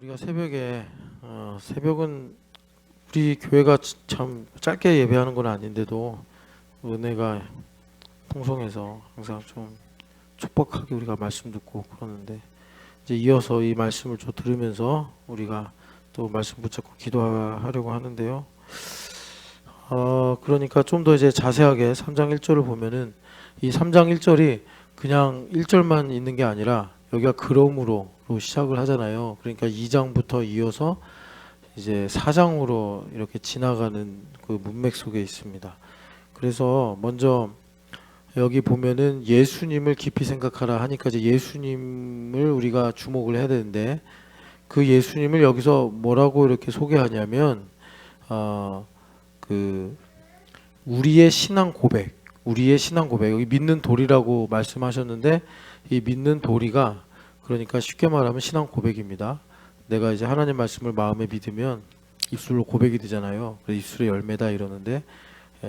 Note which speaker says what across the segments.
Speaker 1: 우리가 새벽은 우리 교회가 참 짧게 예배하는 건 아닌데도 은혜가 풍성해서 항상 좀 촉박하게 우리가 말씀 듣고 그러는데, 이제 이어서 이 말씀을 좀 들으면서 우리가 또 말씀 붙잡고 기도하려고 하는데요. 그러니까 좀 더 이제 자세하게 3장 1절을 보면은 이 3장 1절이 그냥 1절만 있는 게 아니라 여기가 그러므로로 시작을 하잖아요. 그러니까 2장부터 이어서 이제 4장으로 이렇게 지나가는 그 문맥 속에 있습니다. 그래서 먼저 여기 보면은 예수님을 깊이 생각하라 하니까 이제 예수님을 우리가 주목을 해야 되는데, 그 예수님을 여기서 뭐라고 이렇게 소개하냐면 그 우리의 신앙 고백, 여기 믿는 도리라고 말씀하셨는데, 이 믿는 도리가 그러니까 쉽게 말하면 신앙 고백입니다. 내가 이제 하나님 말씀을 마음에 믿으면 입술로 고백이 되잖아요. 그래서 입술의 열매다 이러는데,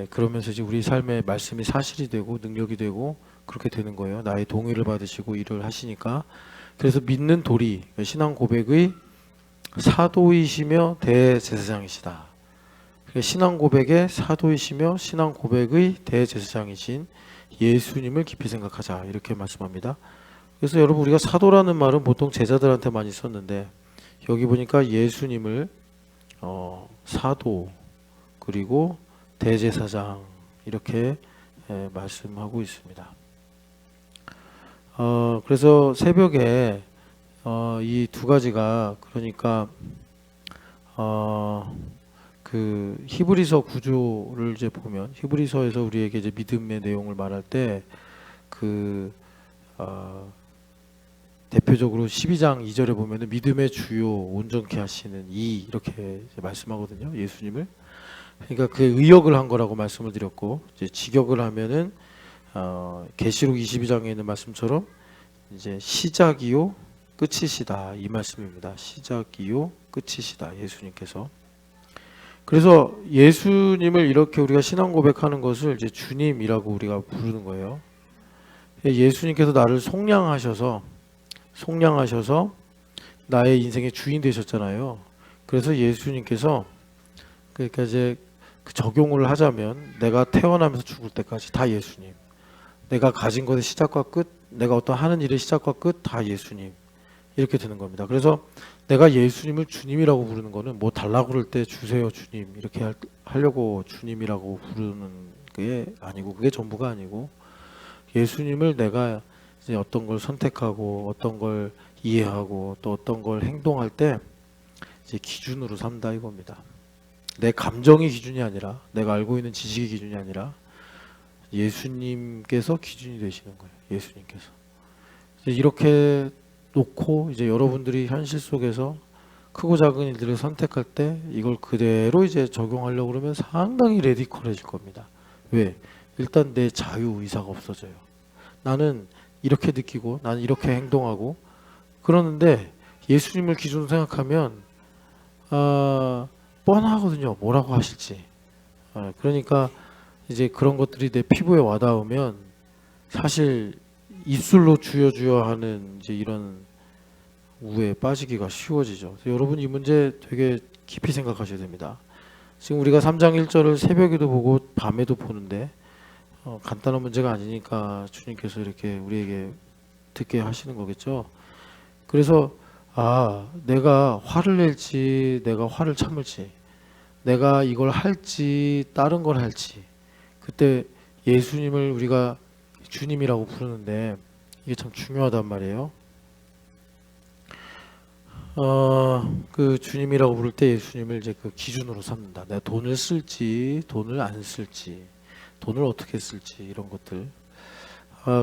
Speaker 1: 그러면서 이제 우리 삶의 말씀이 사실이 되고 능력이 되고 그렇게 되는 거예요. 나의 동의를 받으시고 일을 하시니까. 그래서 믿는 도리, 신앙 고백의 사도이시며 대제사장이시다. 신앙 고백의 사도이시며 신앙 고백의 대제사장이신 예수님을 깊이 생각하자, 이렇게 말씀합니다. 그래서 여러분, 우리가 사도라는 말은 보통 제자들한테 많이 썼는데 여기 보니까 예수님을 사도 그리고 대제사장 이렇게 말씀하고 있습니다. 그래서 새벽에 이 두 가지가, 그러니까 그 히브리서 구조를 이제 보면, 히브리서에서 우리에게 이제 믿음의 내용을 말할 때 대표적으로 12장 2절에 보면은 믿음의 주요 온전케 하시는 이렇게 이제 말씀하거든요. 예수님을. 그러니까 그 의역을 한 거라고 말씀을 드렸고, 이제 직역을 하면은 계시록 22장에 있는 말씀처럼 이제 시작이요 끝이시다, 이 말씀입니다. 시작이요 끝이시다, 예수님께서. 그래서 예수님을 이렇게 우리가 신앙 고백하는 것을 이제 주님이라고 우리가 부르는 거예요. 예수님께서 나를 속량하셔서 나의 인생의 주인 되셨잖아요. 그래서 예수님께서, 그러니까 이제 그 적용을 하자면 내가 태어나면서 죽을 때까지 다 예수님, 내가 가진 것의 시작과 끝, 내가 어떤 하는 일의 시작과 끝 다 예수님, 이렇게 되는 겁니다. 그래서 내가 예수님을 주님이라고 부르는 거는 뭐 달라고 그럴 때 주세요 주님 이렇게 하려고 주님이라고 부르는 게 아니고, 그게 전부가 아니고, 예수님을 내가 이제 어떤 걸 선택하고 어떤 걸 이해하고 또 어떤 걸 행동할 때 이제 기준으로 삼다, 이겁니다. 내 감정이 기준이 아니라, 내가 알고 있는 지식이 기준이 아니라 예수님께서 기준이 되시는 거예요. 예수님께서. 이렇게 놓고 이제 여러분들이 현실 속에서 크고 작은 일들을 선택할 때 이걸 그대로 이제 적용하려고 그러면 상당히 레디컬해질 겁니다. 왜? 일단 내 자유 의사가 없어져요. 나는 이렇게 느끼고 나는 이렇게 행동하고 그러는데, 예수님을 기준으로 생각하면 뻔하거든요. 뭐라고 하실지. 그러니까 이제 그런 것들이 내 피부에 와닿으면 사실 입술로 주여 주여 하는 이제 이런 우에 빠지기가 쉬워지죠. 여러분, 이 문제 되게 깊이 생각하셔야 됩니다. 지금 우리가 3장 1절을 새벽에도 보고 밤에도 보는데 간단한 문제가 아니니까 주님께서 이렇게 우리에게 듣게 하시는 거겠죠. 그래서 내가 화를 낼지, 내가 화를 참을지, 내가 이걸 할지 다른 걸 할지, 그때 예수님을 우리가 주님이라고 부르는데 이게 참 중요하단 말이에요. 그 주님이라고 부를 때 예수님을 이제 그 기준으로 삼는다. 내가 돈을 쓸지 돈을 안 쓸지, 돈을 어떻게 쓸지, 이런 것들.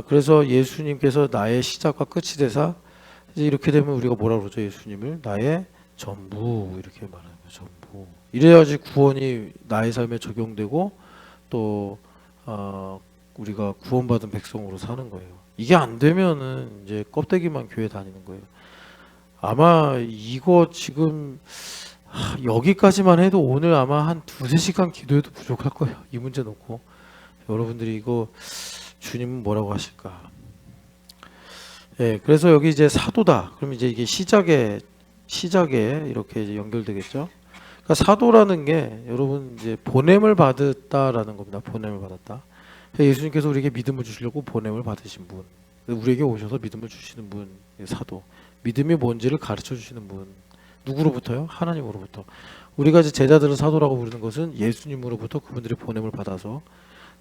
Speaker 1: 그래서 예수님께서 나의 시작과 끝이 되사, 이제 이렇게 되면 우리가 뭐라 그러죠? 예수님을 나의 전부, 이렇게 말하는 거예요. 전부. 이래야지 구원이 나의 삶에 적용되고 또 우리가 구원받은 백성으로 사는 거예요. 이게 안 되면은 이제 껍데기만 교회 다니는 거예요. 아마 이거 지금 여기까지만 해도 오늘 아마 한 2-3시간 기도해도 부족할 거예요. 이 문제 놓고. 여러분들이 이거 주님은 뭐라고 하실까? 예, 그래서 여기 이제 사도다. 그럼 이제 이게 시작에 이렇게 이제 연결되겠죠. 그러니까 사도라는 게 여러분 이제 보냄을 받았다라는 겁니다. 보냄을 받았다. 예수님께서 우리에게 믿음을 주시려고 보냄을 받으신 분, 우리에게 오셔서 믿음을 주시는 분, 사도. 믿음이 뭔지를 가르쳐 주시는 분. 누구로부터요? 하나님으로부터. 우리가 이제 제자들은 사도라고 부르는 것은 예수님으로부터 그분들이 보냄을 받아서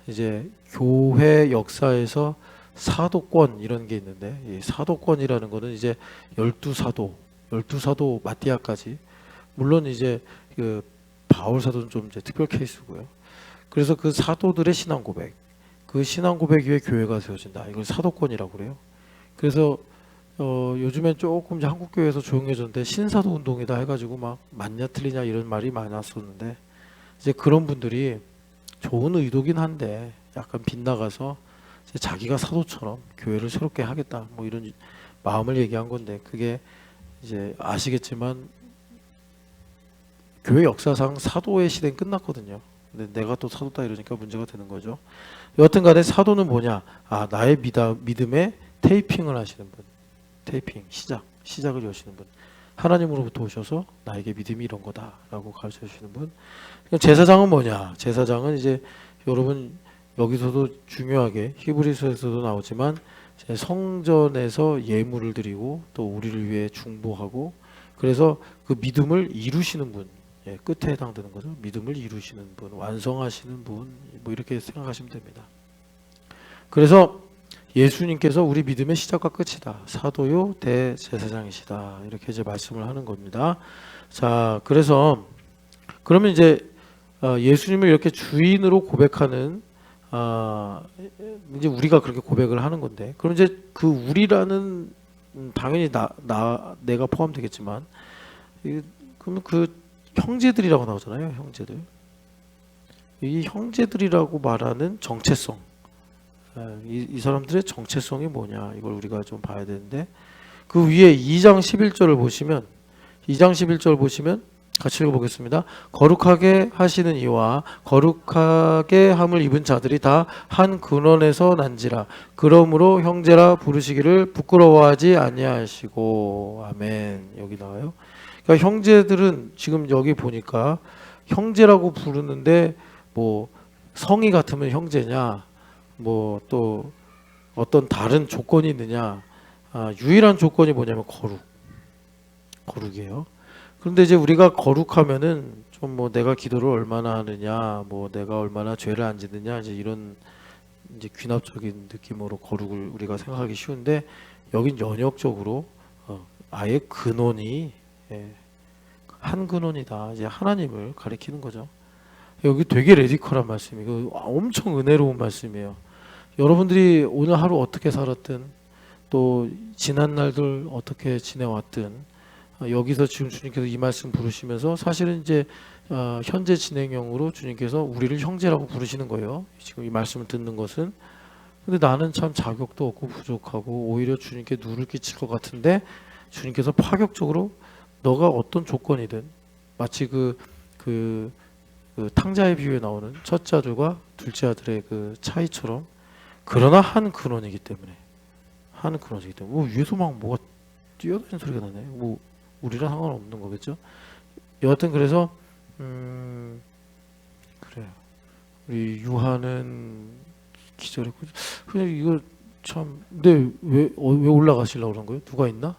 Speaker 1: 이제 교회 역사에서 사도권 이런 게 있는데, 이 사도권이라는 거는 이제 12사도 마띠아까지, 물론 이제 그 바울 사도는 좀 이제 특별 케이스고요. 그래서 그 사도들의 신앙 고백, 그 신앙 고백 위에 교회가 세워진다. 이걸 사도권이라고 그래요. 그래서 요즘엔 조금 이제 한국 교회에서 조용해졌는데 신사도 운동이다 해가지고 막 맞냐 틀리냐 이런 말이 많았었는데, 이제 그런 분들이 좋은 의도긴 한데 약간 빗나가서 이제 자기가 사도처럼 교회를 새롭게 하겠다 뭐 이런 마음을 얘기한 건데, 그게 이제 아시겠지만 교회 역사상 사도의 시대는 끝났거든요. 근데 내가 또 사도다 이러니까 문제가 되는 거죠. 여하튼 간에 사도는 뭐냐? 나의 믿음에 테이핑을 하시는 분. 테이핑, 시작을 여시는 분. 하나님으로부터 오셔서 나에게 믿음이 이런 거다라고 가르쳐 주시는 분. 제사장은 뭐냐? 제사장은 이제 여러분 여기서도 중요하게 히브리서에서도 나오지만 성전에서 예물을 드리고 또 우리를 위해 중보하고, 그래서 그 믿음을 이루시는 분, 끝에 해당되는 거죠. 믿음을 이루시는 분, 완성하시는 분, 뭐 이렇게 생각하시면 됩니다. 그래서 예수님께서 우리 믿음의 시작과 끝이다. 사도요 대제사장이시다. 이렇게 이제 말씀을 하는 겁니다. 자, 그래서 그러면 이제 예수님을 이렇게 주인으로 고백하는, 이제 우리가 그렇게 고백을 하는 건데, 그럼 이제 그 우리라는 당연히 내가 포함되겠지만, 그러면 그 형제들이라고 나오잖아요. 형제들. 이 형제들이라고 말하는 정체성, 이 사람들의 정체성이 뭐냐, 이걸 우리가 좀 봐야 되는데, 그 위에 2장 11절을 보시면, 2장 11절 보시면 같이 읽어보겠습니다. 거룩하게 하시는 이와 거룩하게 함을 입은 자들이 다 한 근원에서 난지라. 그러므로 형제라 부르시기를 부끄러워하지 아니하시고. 아멘. 여기 나와요. 그러니까 형제들은 지금 여기 보니까 형제라고 부르는데, 뭐 성이 같으면 형제냐, 뭐 또 어떤 다른 조건이 있느냐? 유일한 조건이 뭐냐면 거룩이에요. 그런데 이제 우리가 거룩하면은 좀 뭐 내가 기도를 얼마나 하느냐, 뭐 내가 얼마나 죄를 안 짓느냐, 이제 이런 이제 귀납적인 느낌으로 거룩을 우리가 생각하기 쉬운데, 여긴 연역적으로 아예 근원이, 한 근원이다. 이제 하나님을 가리키는 거죠. 여기 되게 레디컬한 말씀이고 엄청 은혜로운 말씀이에요. 여러분들이 오늘 하루 어떻게 살았든 또 지난 날들 어떻게 지내왔든, 여기서 지금 주님께서 이 말씀 부르시면서 사실은 이제 현재 진행형으로 주님께서 우리를 형제라고 부르시는 거예요. 지금 이 말씀을 듣는 것은. 근데 나는 참 자격도 없고 부족하고 오히려 주님께 누를 끼칠 것 같은데, 주님께서 파격적으로 너가 어떤 조건이든, 마치 그 탕자의 비유에 나오는 첫째 아들과 둘째 아들의 그 차이처럼, 그러나 한 근원이기 때문에, 뭐 위에서 막 뭐가 뛰어다니는 소리가 나네. 뭐 우리랑 상관없는 거겠죠. 여하튼 그래서 그래요. 우리 유하는 기절했고, 그냥 이거 참. 근데 왜 올라가시려고 그런 거예요? 누가 있나?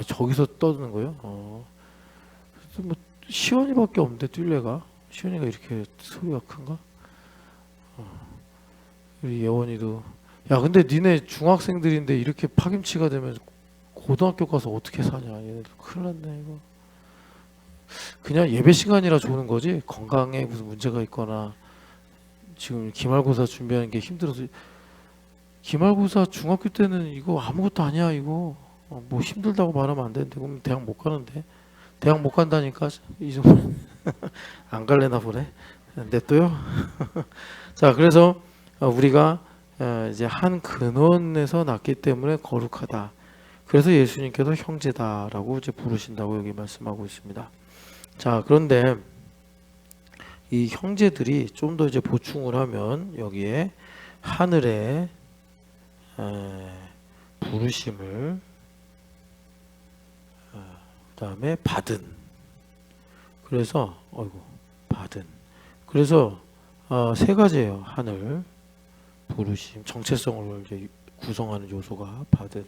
Speaker 1: 저기서 떠드는 거예요? 그래서 뭐 시원이밖에 없는데 뛸래가? 시원이가 이렇게 소리가 큰가? 우리 예원이도, 야 근데 니네 중학생들인데 이렇게 파김치가 되면 고등학교 가서 어떻게 사냐, 얘네들 큰일 났네 이거. 그냥 예배 시간이라 좋은 거지 건강에 무슨 문제가 있거나 지금 기말고사 준비하는 게 힘들어서. 기말고사 중학교 때는 이거 아무것도 아니야 이거. 뭐 힘들다고 말하면 안 되는데, 그럼 대학 못 가는데. 대학 못 간다니까 이 정도. 안 갈래나 보네. 냅둬요. 자, 그래서 우리가 이제 한 근원에서 났기 때문에 거룩하다. 그래서 예수님께서 형제다라고 이제 부르신다고 여기 말씀하고 있습니다. 자, 그런데 이 형제들이 좀 더 이제 보충을 하면 여기에 하늘의 부르심을 그다음에 받은. 그래서 받은. 그래서 세 가지예요. 하늘, 부르심, 정체성을 이제 구성하는 요소가 받은.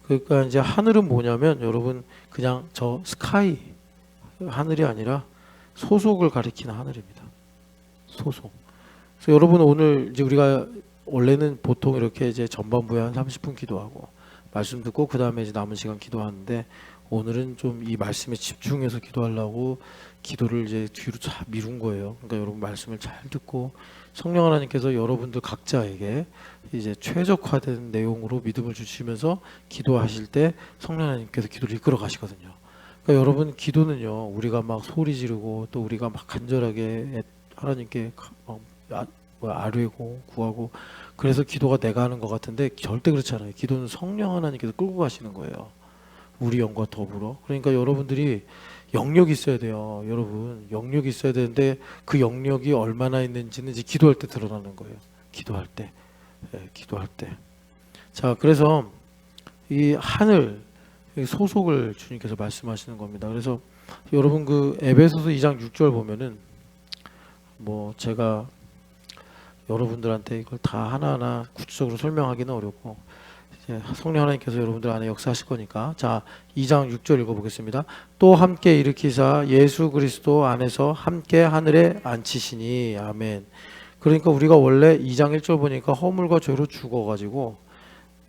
Speaker 1: 그러니까 이제 하늘은 뭐냐면 여러분 그냥 저 스카이 하늘이 아니라 소속을 가리키는 하늘입니다. 소속. 그래서 여러분 오늘 이제 우리가 원래는 보통 이렇게 이제 전반부에 한 30분 기도하고 말씀 듣고 그 다음에 이제 남은 시간 기도하는데 오늘은 좀 이 말씀에 집중해서 기도하려고 기도를 이제 뒤로 쫙 미룬 거예요. 그러니까 여러분 말씀을 잘 듣고 성령 하나님께서 여러분들 각자에게 이제 최적화된 내용으로 믿음을 주시면서 기도하실 때 성령 하나님께서 기도를 이끌어 가시거든요. 그러니까 여러분 기도는요 우리가 막 소리 지르고 또 우리가 막 간절하게 하나님께 아뢰고 구하고 그래서 기도가 내가 하는 것 같은데 절대 그렇지 않아요. 기도는 성령 하나님께서 끌고 가시는 거예요. 우리 영과 더불어. 그러니까 여러분들이 영역이 있어야 돼요. 여러분 영역이 있어야 되는데 그 영역이 얼마나 있는지는 이제 기도할 때 드러나는 거예요. 기도할 때. 기도할 때. 자, 그래서 이 하늘 소속을 주님께서 말씀하시는 겁니다. 그래서 여러분 그 에베소서 2장 6절 보면은 뭐 제가 여러분들한테 이걸 다 하나하나 구체적으로 설명하기는 어렵고 이제 성령 하나님께서 여러분들 안에 역사하실 거니까 자 2장 6절 읽어보겠습니다. 또 함께 일으키사 예수 그리스도 안에서 함께 하늘에 앉히시니 아멘. 그러니까 우리가 원래 2장 1절 보니까 허물과 죄로 죽어가지고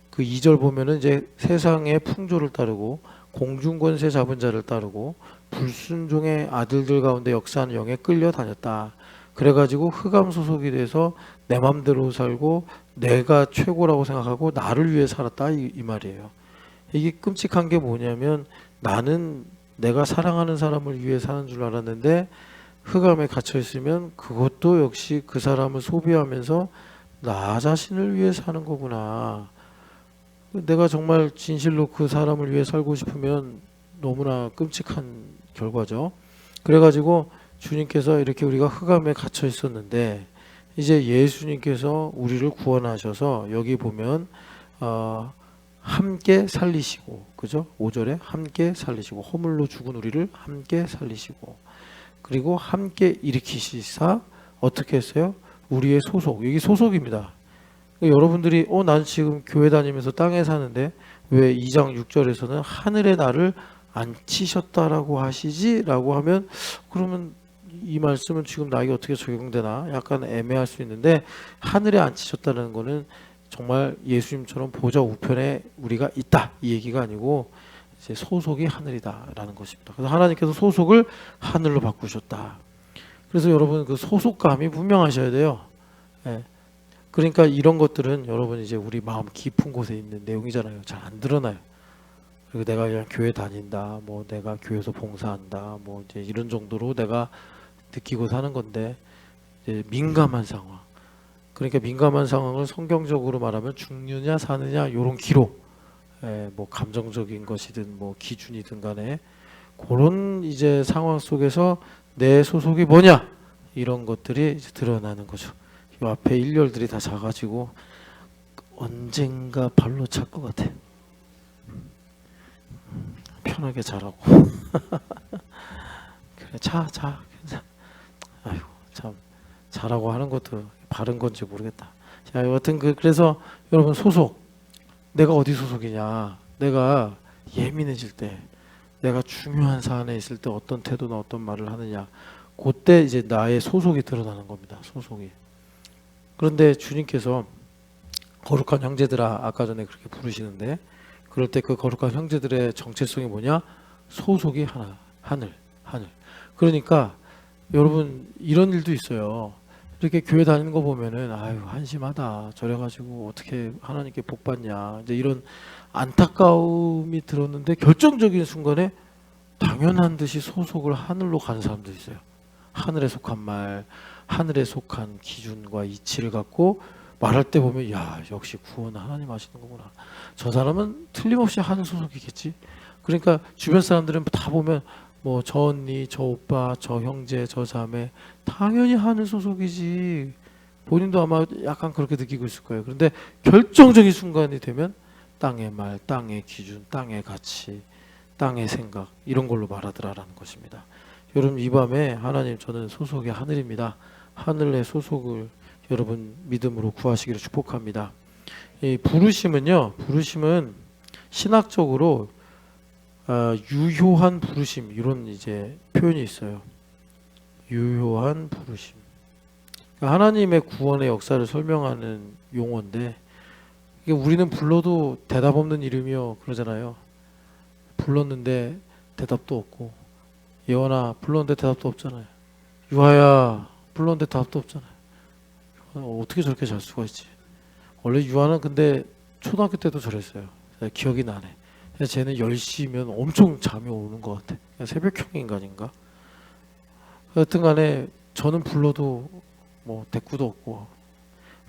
Speaker 1: 그 2절 보면은 이제 세상의 풍조를 따르고 공중권세 잡은 자를 따르고 불순종의 아들들 가운데 역사하는 영에 끌려다녔다. 그래가지고 흑암 소속이 돼서 내 맘대로 살고 내가 최고라고 생각하고 나를 위해 살았다 이 말이에요. 이게 끔찍한 게 뭐냐면 나는 내가 사랑하는 사람을 위해 사는 줄 알았는데 흑암에 갇혀 있으면 그것도 역시 그 사람을 소비하면서 나 자신을 위해 사는 거구나. 내가 정말 진실로 그 사람을 위해 살고 싶으면 너무나 끔찍한 결과죠. 그래가지고 주님께서 이렇게 우리가 흑암에 갇혀 있었는데 이제 예수님께서 우리를 구원하셔서 여기 보면 함께 살리시고 그죠? 5절에 함께 살리시고 허물로 죽은 우리를 함께 살리시고 그리고 함께 일으키시사 어떻게 했어요? 우리의 소속. 여기 소속입니다. 여러분들이 난 지금 교회 다니면서 땅에 사는데 왜 2장 6절에서는 하늘에 나를 앉히셨다라고 하시지? 라고 하면 그러면 이 말씀은 지금 나에게 어떻게 적용되나 약간 애매할 수 있는데 하늘에 앉히셨다는 거는 정말 예수님처럼 보좌 우편에 우리가 있다 이 얘기가 아니고 이제 소속이 하늘이다라는 것입니다. 그래서 하나님께서 소속을 하늘로 바꾸셨다. 그래서 여러분 그 소속감이 분명하셔야 돼요. 예. 그러니까 이런 것들은 여러분 이제 우리 마음 깊은 곳에 있는 내용이잖아요. 잘 안 드러나요. 그리고 내가 그냥 교회 다닌다, 뭐 내가 교회에서 봉사한다, 뭐 이제 이런 정도로 내가 느끼고 사는 건데 이제 민감한 상황. 그러니까 민감한 상황을 성경적으로 말하면 죽느냐 사느냐 이런 기록, 뭐 감정적인 것이든 뭐 기준이든 간에 그런 이제 상황 속에서 내 소속이 뭐냐 이런 것들이 이제 드러나는 거죠. 이 앞에 일렬들이 다 작아지고 언젠가 발로 찰 것 같아. 편하게 자라고. 그래 자 괜찮아. 아이고 참 자라고 하는 것도 바른 건지 모르겠다. 자 여하튼 그래서 여러분 소속 내가 어디 소속이냐. 내가 예민해질 때 내가 중요한 사안에 있을 때 어떤 태도나 어떤 말을 하느냐. 그때 이제 나의 소속이 드러나는 겁니다. 소속이. 그런데 주님께서 거룩한 형제들아 아까 전에 그렇게 부르시는데 그럴 때 그 거룩한 형제들의 정체성이 뭐냐? 소속이 하늘. 그러니까 여러분 이런 일도 있어요. 이렇게 교회 다니는 거 보면은 아유 한심하다. 저래가지고 어떻게 하나님께 복 받냐. 이제 이런 안타까움이 들었는데 결정적인 순간에 당연한 듯이 소속을 하늘로 가는 사람도 있어요. 하늘에 속한 말, 하늘에 속한 기준과 이치를 갖고 말할 때 보면 야 역시 구원 하나님 하시는 거구나. 저 사람은 틀림없이 하늘 소속이겠지. 그러니까 주변 사람들은 다 보면 뭐 저 언니, 저 오빠, 저 형제, 저 자매 당연히 하늘 소속이지. 본인도 아마 약간 그렇게 느끼고 있을 거예요. 그런데 결정적인 순간이 되면 땅의 말, 땅의 기준, 땅의 가치, 땅의 생각 이런 걸로 말하더라라는 것입니다. 여러분 이 밤에 하나님 저는 소속이 하늘입니다. 하늘의 소속을 여러분 믿음으로 구하시기를 축복합니다. 이 부르심은 신학적으로 유효한 부르심 이런 이제 표현이 있어요. 유효한 부르심. 그러니까 하나님의 구원의 역사를 설명하는 용어인데 이게 우리는 불러도 대답 없는 이름이요 그러잖아요. 불렀는데 대답도 없고 예원아 불렀는데 대답도 없잖아요. 유아야 불렀는데 대답도 없잖아요. 어떻게 저렇게 잘 수가 있지? 원래 유아는 근데 초등학교 때도 저랬어요. 기억이 나네. 쟤는 10시면 엄청 잠이 오는 것 같아. 새벽형 인간인가? 하여튼 간에 저는 불러도 뭐 대꾸도 없고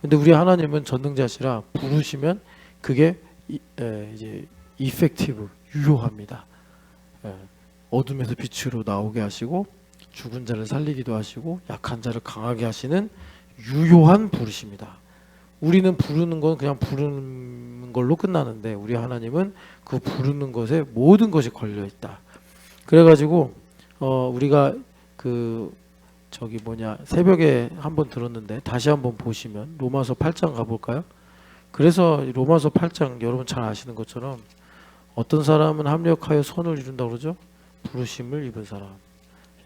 Speaker 1: 근데 우리 하나님은 전능자시라 부르시면 그게 이제 이펙티브 유효합니다. 어둠에서 빛으로 나오게 하시고 죽은 자를 살리기도 하시고 약한 자를 강하게 하시는 유효한 부르심이다. 우리는 부르는 건 그냥 부르는 걸로 끝나는데 우리 하나님은 그 부르는 것에 모든 것이 걸려 있다. 그래가지고 우리가 그 새벽에 한번 들었는데 다시 한번 보시면 로마서 8장 가볼까요? 그래서 로마서 8장 여러분 잘 아시는 것처럼 어떤 사람은 합력하여 선을 이룬다고 그러죠? 부르심을 입은 사람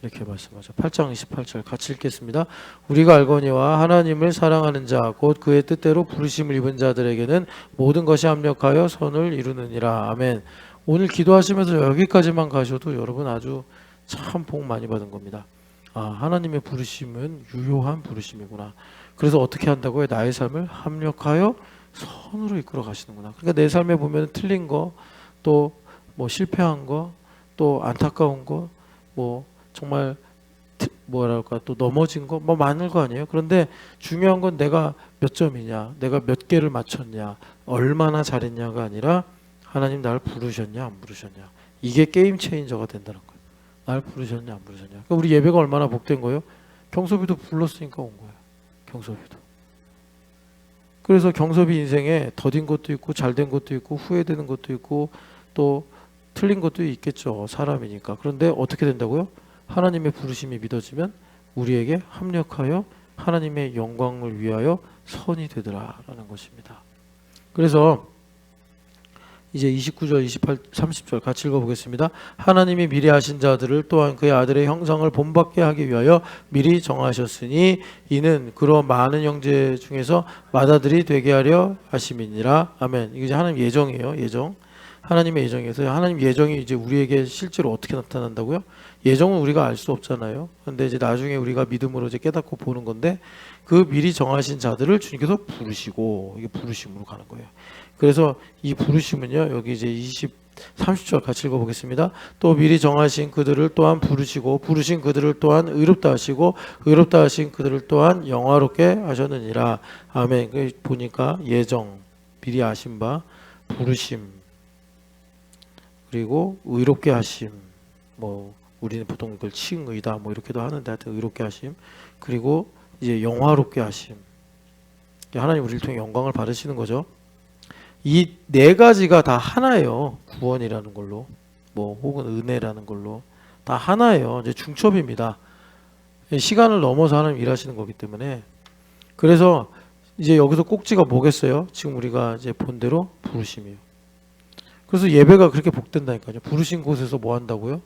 Speaker 1: 이렇게 말씀하죠. 8장 28절 같이 읽겠습니다. 우리가 알거니와 하나님을 사랑하는 자 곧 그의 뜻대로 부르심을 입은 자들에게는 모든 것이 합력하여 선을 이루느니라. 아멘. 오늘 기도하시면서 여기까지만 가셔도 여러분 아주 참 복 많이 받은 겁니다. 하나님의 부르심은 유효한 부르심이구나. 그래서 어떻게 한다고요? 나의 삶을 합력하여 선으로 이끌어 가시는구나. 그러니까 내 삶에 보면 틀린 거, 또 뭐 실패한 거, 또 안타까운 거, 뭐 정말 뭐랄까 또 넘어진 거, 뭐 많을 거 아니에요. 그런데 중요한 건 내가 몇 점이냐, 내가 몇 개를 맞췄냐, 얼마나 잘했냐가 아니라 하나님 나를 부르셨냐, 안 부르셨냐. 이게 게임 체인저가 된다는 거예요. 날 부르셨냐 안 부르셨냐. 그러니까 우리 예배가 얼마나 복된 거예요? 경섭이도 불렀으니까 온 거예요. 경섭이도. 그래서 경섭이 인생에 더딘 것도 있고 잘된 것도 있고 후회되는 것도 있고 또 틀린 것도 있겠죠. 사람이니까. 그런데 어떻게 된다고요? 하나님의 부르심이 믿어지면 우리에게 합력하여 하나님의 영광을 위하여 선이 되더라라는 것입니다. 그래서 이제 29절, 28, 30절 같이 읽어보겠습니다. 하나님이 미리 하신 자들을 또한 그의 아들의 형상을 본받게 하기 위하여 미리 정하셨으니 이는 그런 많은 형제 중에서 맏아들이 되게 하려 하심이니라. 아멘. 이게 이제 하나님 예정이에요. 예정. 하나님의 예정에서 하나님 예정이 이제 우리에게 실제로 어떻게 나타난다고요? 예정은 우리가 알 수 없잖아요. 그런데 이제 나중에 우리가 믿음으로 이제 깨닫고 보는 건데 그 미리 정하신 자들을 주님께서 부르시고 이게 부르심으로 가는 거예요. 그래서 이 부르심은요. 여기 이제 30절 같이 읽어보겠습니다. 또 미리 정하신 그들을 또한 부르시고 부르신 그들을 또한 의롭다 하시고 의롭다 하신 그들을 또한 영화롭게 하셨느니라. 아멘. 보니까 예정, 미리 아신 바, 부르심, 그리고 의롭게 하심. 뭐 우리는 보통 이걸 칭의다 뭐 이렇게도 하는데 하여튼 의롭게 하심. 그리고 이제 영화롭게 하심. 하나님 우리를 통해 영광을 받으시는 거죠. 이 네 가지가 다 하나예요. 구원이라는 걸로, 뭐 혹은 은혜라는 걸로 다 하나예요. 이제 중첩입니다. 시간을 넘어서 하나님 일하시는 거기 때문에. 그래서 이제 여기서 꼭지가 뭐겠어요? 지금 우리가 이제 본 대로 부르심이에요. 그래서 예배가 그렇게 복된다니까요. 부르신 곳에서 뭐 한다고요?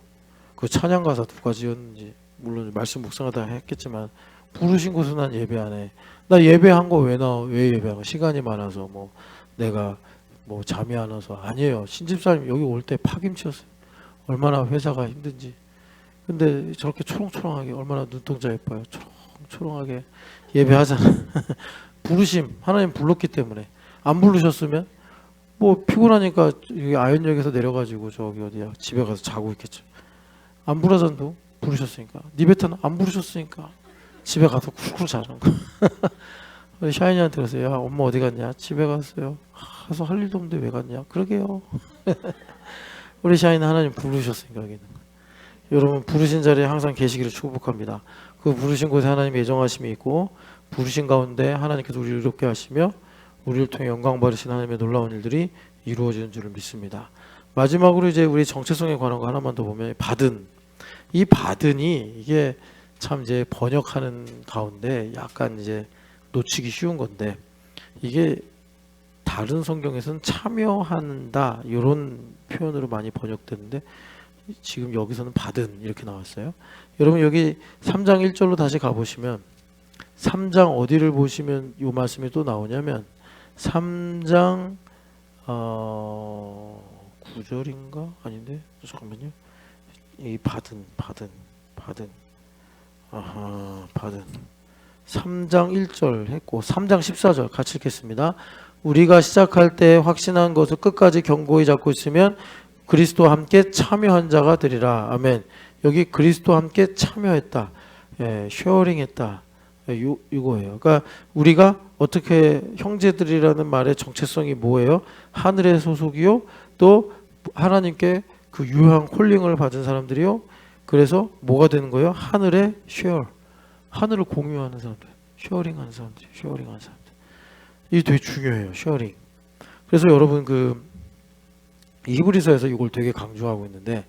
Speaker 1: 그 찬양 가사 두 가지였는지 물론 말씀 묵상하다 했겠지만 부르신 곳은 난 예배 안 해. 나 예배한 거 왜 예배한 거? 시간이 많아서 뭐 내가 뭐 잠이 안 와서 아니에요. 신집사님 여기 올 때 파김치였어요. 얼마나 회사가 힘든지. 근데 저렇게 초롱초롱하게 얼마나 눈동자 예뻐요. 초롱초롱하게 예배하잖아. 부르심 하나님 불렀기 때문에. 안 부르셨으면 뭐 피곤하니까 여기 아현역에서 내려가지고 저기 어디야 집에 가서 자고 있겠죠. 안 부르전도 부르셨으니까. 니베타는 안 부르셨으니까 집에 가서 쿨쿨 자는 거. 샤이니한테 그랬어요. 야 엄마 어디 갔냐? 집에 갔어요. 가서 할 일도 없는데 왜 갔냐? 그러게요. 우리 샤이는 하나님 부르셨으니까 여기 있는 거예요. 여러분 부르신 자리에 항상 계시기를 축복합니다. 그 부르신 곳에 하나님의 예정하심이 있고 부르신 가운데 하나님께서 우리를 이롭게 하시며 우리를 통해 영광 받으신 하나님의 놀라운 일들이 이루어지는 줄을 믿습니다. 마지막으로 이제 우리 정체성에 관한 거 하나만 더 보면 받은, 이 받은이 이게 참 이제 번역하는 가운데 약간 이제 놓치기 쉬운 건데, 이게 다른 성경에서는 참여한다 이런 표현으로 많이 번역되는데 지금 여기서는 받은 이렇게 나왔어요. 여러분 여기 3장 1절로 다시 가보시면 3장 어디를 보시면 이 말씀이 또 나오냐면 3장 9절인가? 아닌데? 잠깐만요. 이 받은 3장 1절 했고 3장 14절 같이 읽겠습니다. 우리가 시작할 때 확신한 것을 끝까지 견고히 잡고 있으면 그리스도와 함께 참여한 자가 되리라. 아멘. 여기 그리스도와 함께 참여했다. 쉐어링했다. 이거예요. 그러니까 우리가 어떻게 형제들이라는 말의 정체성이 뭐예요? 하늘의 소속이요. 또 하나님께 그 유효한 콜링을 받은 사람들이요. 그래서 뭐가 되는 거예요? 하늘의 쉐어. 하늘을 공유하는 사람들. 쉐어링하는 사람들. 쉐어링하는 사람들. 이게 되게 중요해요. 쉐어링. 그래서 여러분 그 히브리서에서 이걸 되게 강조하고 있는데,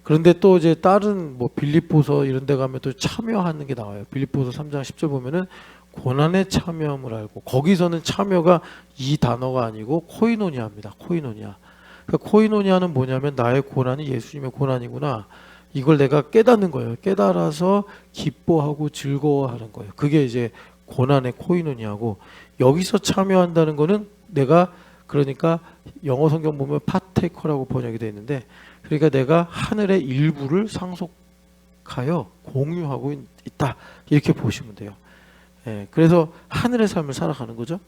Speaker 1: 그런데 또 이제 다른 뭐 빌립보서 이런 데 가면 또 참여하는 게 나와요. 빌립보서 3장 10절 보면은 고난에 참여함을 알고, 거기서는 참여가 이 단어가 아니고 코이노니아입니다. 코이노니아. 그러니까 코이노니아는 뭐냐면 나의 고난이 예수님의 고난이구나. 이걸 내가 깨닫는 거예요. 깨달아서 기뻐하고 즐거워하는 거예요. 그게 이제 고난의 코이노니아고, 여기서 참여한다는 거는 내가, 그러니까 영어 성경 보면 파테이커라고 번역이 되어 있는데, 그러니까 내가 하늘의 일부를 상속하여 공유하고 있다 이렇게 보시면 돼요. 그래서 하늘의 삶을 살아가는 거죠.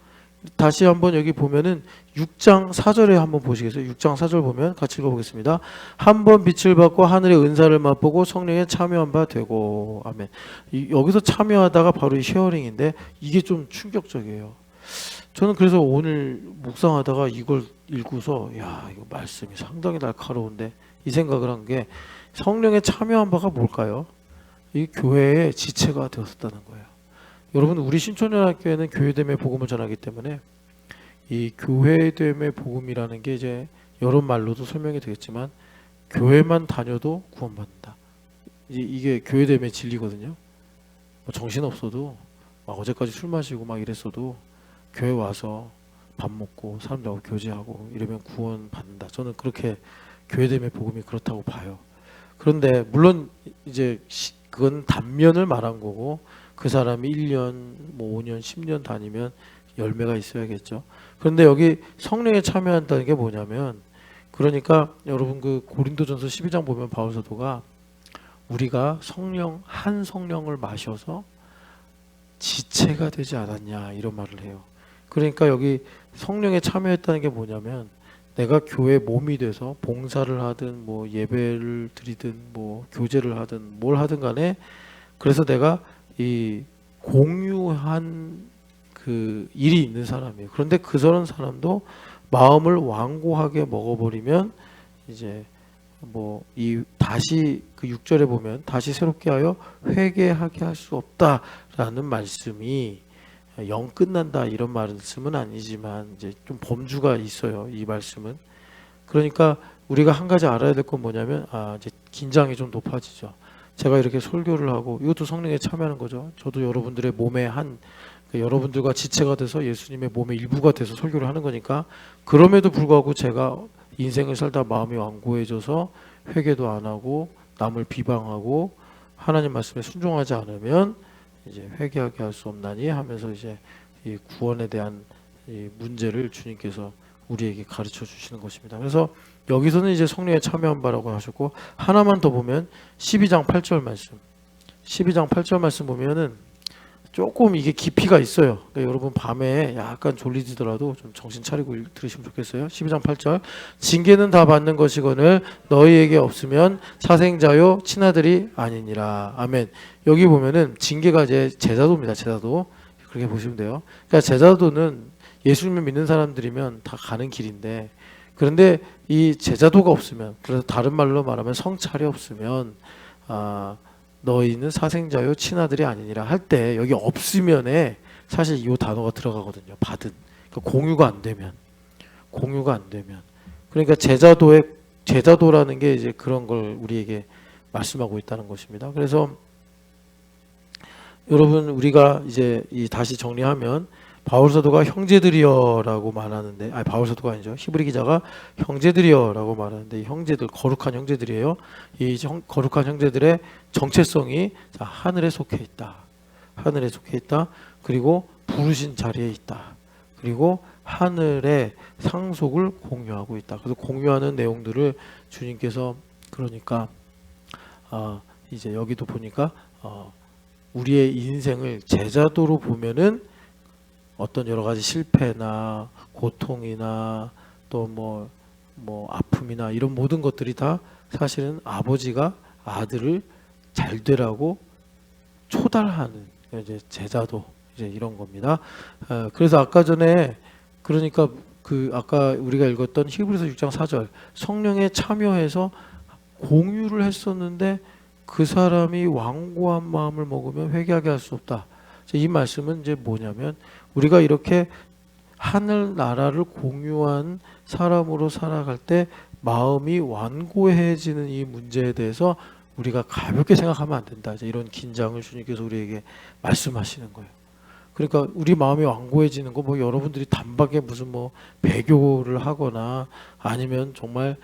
Speaker 1: 다시 한번 여기 보면은 6장 4절에 한번 보시겠어요? 6장 4절 보면 같이 읽어보겠습니다. 한번 빛을 받고 하늘의 은사를 맛보고 성령에 참여한 바 되고. 아멘. 여기서 참여하다가 바로 이 쉐어링인데 이게 좀 충격적이에요. 저는 그래서 오늘 묵상하다가 이걸 읽고서 야, 이거 말씀이 상당히 날카로운데 이 생각을 한 게, 성령에 참여한 바가 뭘까요? 이 교회의 지체가 되었다는 거예요. 여러분 우리 신촌연합교회는 교회됨의 복음을 전하기 때문에 이 교회됨의 복음이라는 게 이제 여러 말로도 설명이 되겠지만 교회만 다녀도 구원받는다. 이게 교회됨의 진리거든요. 뭐 정신없어도 막 어제까지 술 마시고 막 이랬어도 교회 와서 밥 먹고 사람들하고 교제하고 이러면 구원받는다. 저는 그렇게 교회됨의 복음이 그렇다고 봐요. 그런데 물론 이제 그건 단면을 말한 거고, 그 사람이 1년, 뭐 5년, 10년 다니면 열매가 있어야겠죠. 그런데 여기 성령에 참여한다는 게 뭐냐면, 그러니까 여러분 그 고린도전서 12장 보면 바울 사도가 우리가 성령, 한 성령을 마셔서 지체가 되지 않았냐 이런 말을 해요. 그러니까 여기 성령에 참여했다는 게 뭐냐면, 내가 교회 몸이 돼서 봉사를 하든 뭐 예배를 드리든 뭐 교제를 하든 뭘 하든 간에, 그래서 내가 이 공유한 그 일이 있는 사람이에요. 그런데 그런 사람도 마음을 완고하게 먹어버리면 이제 뭐 이 다시 그 6절에 보면 다시 새롭게 하여 회개하게 할 수 없다라는 말씀이 영 끝난다 이런 말씀은 아니지만 이제 좀 범주가 있어요. 이 말씀은. 그러니까 우리가 한 가지 알아야 될 건 뭐냐면, 이제 긴장이 좀 높아지죠. 제가 이렇게 설교를 하고 이것도 성령에 참여하는 거죠. 저도 여러분들의 몸의 여러분들과 지체가 돼서 예수님의 몸의 일부가 돼서 설교를 하는 거니까. 그럼에도 불구하고 제가 인생을 살다 마음이 완고해져서 회개도 안 하고 남을 비방하고 하나님 말씀에 순종하지 않으면 이제 회개하게 할 수 없나니 하면서 이제 이 구원에 대한 이 문제를 주님께서 우리에게 가르쳐 주시는 것입니다. 그래서 여기서는 이제 성령에 참여한 바라고 하셨고, 하나만 더 보면 12장 8절 말씀. 12장 8절 말씀 보면은 조금 이게 깊이가 있어요. 그러니까 여러분 밤에 약간 졸리지더라도 좀 정신 차리고 들으시면 좋겠어요. 12장 8절. 징계는 다 받는 것이거늘 너희에게 없으면 사생자요 친아들이 아니니라. 아멘. 여기 보면은 징계가 이제 제자도입니다. 제자도. 그렇게 보시면 돼요. 그러니까 제자도는 예수님을 믿는 사람들이면 다 가는 길인데, 그런데 이 제자도가 없으면, 그래서 다른 말로 말하면 성찰이 없으면 너희는 사생자요 친아들이 아니니라 할 때 여기 없으면에 사실 이 단어가 들어가거든요. 받은. 그러니까 공유가 안 되면 그러니까 제자도라는 게 이제 그런 걸 우리에게 말씀하고 있다는 것입니다. 그래서 여러분 우리가 이제 다시 정리하면 바울 사도가 형제들이여라고 말하는데 바울 사도가 아니죠. 히브리 기자가 형제들이여라고 말하는데 이 형제들 거룩한 형제들이에요. 이 거룩한 형제들의 정체성이 하늘에 속해 있다. 하늘에 속해 있다. 그리고 부르신 자리에 있다. 그리고 하늘의 상속을 공유하고 있다. 그래서 공유하는 내용들을 주님께서 그러니까 이제 여기도 보니까 우리의 인생을 제자도로 보면은 어떤 여러 가지 실패나 고통이나 또 뭐 아픔이나 이런 모든 것들이 다 사실은 아버지가 아들을 잘 되라고 초달하는 이제 제자도 이제 이런 겁니다. 그래서 아까 전에 그러니까 아까 우리가 읽었던 히브리서 6장 4절 성령에 참여해서 공유를 했었는데 그 사람이 완고한 마음을 먹으면 회개하게 할 수 없다. 이 말씀은 이제 뭐냐면 우리가 이렇게 하늘 나라를 공유한 사람으로 살아갈 때 마음이 완고해지는 이 문제에 대해서 우리가 가볍게 생각하면 안 된다. 이제 이런 긴장을 주님께서 우리에게 말씀하시는 거예요. 그러니까 우리 마음이 완고해지는 거 여러분들이 단박에 무슨 배교를 하거나 아니면 정말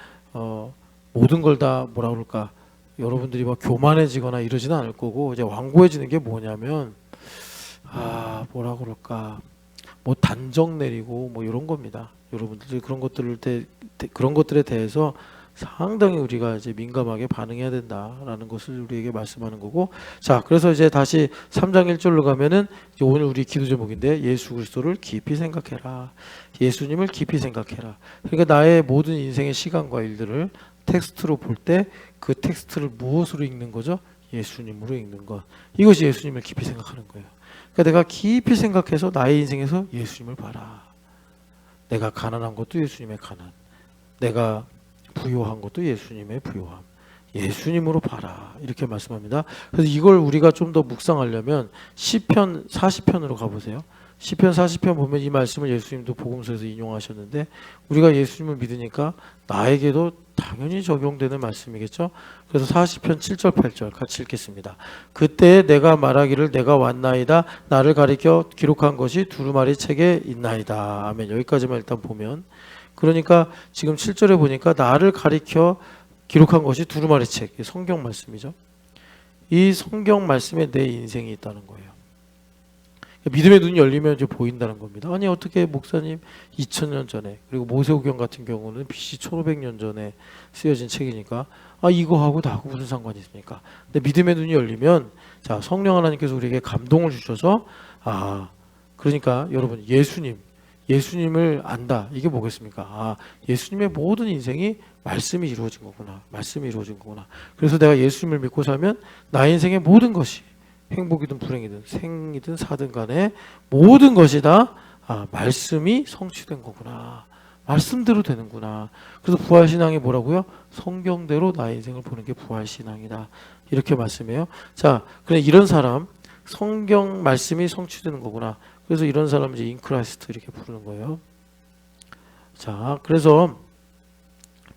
Speaker 1: 모든 걸 다 뭐라 그럴까 여러분들이 교만해지거나 이러지는 않을 거고 이제 완고해지는 게 뭐냐면 뭐라 그럴까 단정 내리고 이런 겁니다. 여러분들이 그런 것들에 대해서 상당히 우리가 이제 민감하게 반응해야 된다라는 것을 우리에게 말씀하는 거고. 자, 그래서 이제 다시 3장 1절로 가면은 이제 오늘 우리 기도 제목인데 예수 그리스도를 깊이 생각해라. 예수님을 깊이 생각해라. 그러니까 나의 모든 인생의 시간과 일들을 텍스트로 볼 때 그 텍스트를 무엇으로 읽는 거죠? 예수님으로 읽는 것. 이것이 예수님을 깊이 생각하는 거예요. 그러니까 내가 깊이 생각해서 나의 인생에서 예수님을 봐라. 내가 가난한 것도 예수님의 가난, 내가 부요한 것도 예수님의 부요함, 예수님으로 봐라. 이렇게 말씀합니다. 그래서 이걸 우리가 좀 더 묵상하려면 시편 40편으로 가보세요. 시편 40편 보면 이 말씀을 예수님도 복음서에서 인용하셨는데 우리가 예수님을 믿으니까 나에게도 당연히 적용되는 말씀이겠죠. 그래서 40편 7절 8절 같이 읽겠습니다. 그때 내가 말하기를 내가 왔나이다 나를 가리켜 기록한 것이 두루마리 책에 있나이다. 아멘. 여기까지만 일단 보면 그러니까 지금 7절에 보니까 나를 가리켜 기록한 것이 두루마리 책, 성경 말씀이죠. 이 성경 말씀에 내 인생이 있다는 거예요. 믿음의 눈이 열리면 이제 보인다는 겁니다. 아니 어떻게 목사님 2000년 전에 그리고 모세오경 같은 경우는 BC 1500년 전에 쓰여진 책이니까 이거하고 나하고 무슨 상관이 있습니까? 근데 믿음의 눈이 열리면 자 성령 하나님께서 우리에게 감동을 주셔서 그러니까 여러분 예수님을 안다. 이게 뭐겠습니까? 예수님의 모든 인생이 말씀이 이루어진 거구나. 말씀이 이루어진 거구나. 그래서 내가 예수님을 믿고 살면 나의 인생의 모든 것이 행복이든 불행이든 생이든 사든 간에 모든 것이 다 말씀이 성취된 거구나. 말씀대로 되는구나. 그래서 부활신앙이 뭐라고요? 성경대로 나의 인생을 보는 게 부활신앙이다. 이렇게 말씀해요. 자, 그래 이런 사람 성경 말씀이 성취되는 거구나. 그래서 이런 사람을 이제 인크라이스트 이렇게 부르는 거예요. 자, 그래서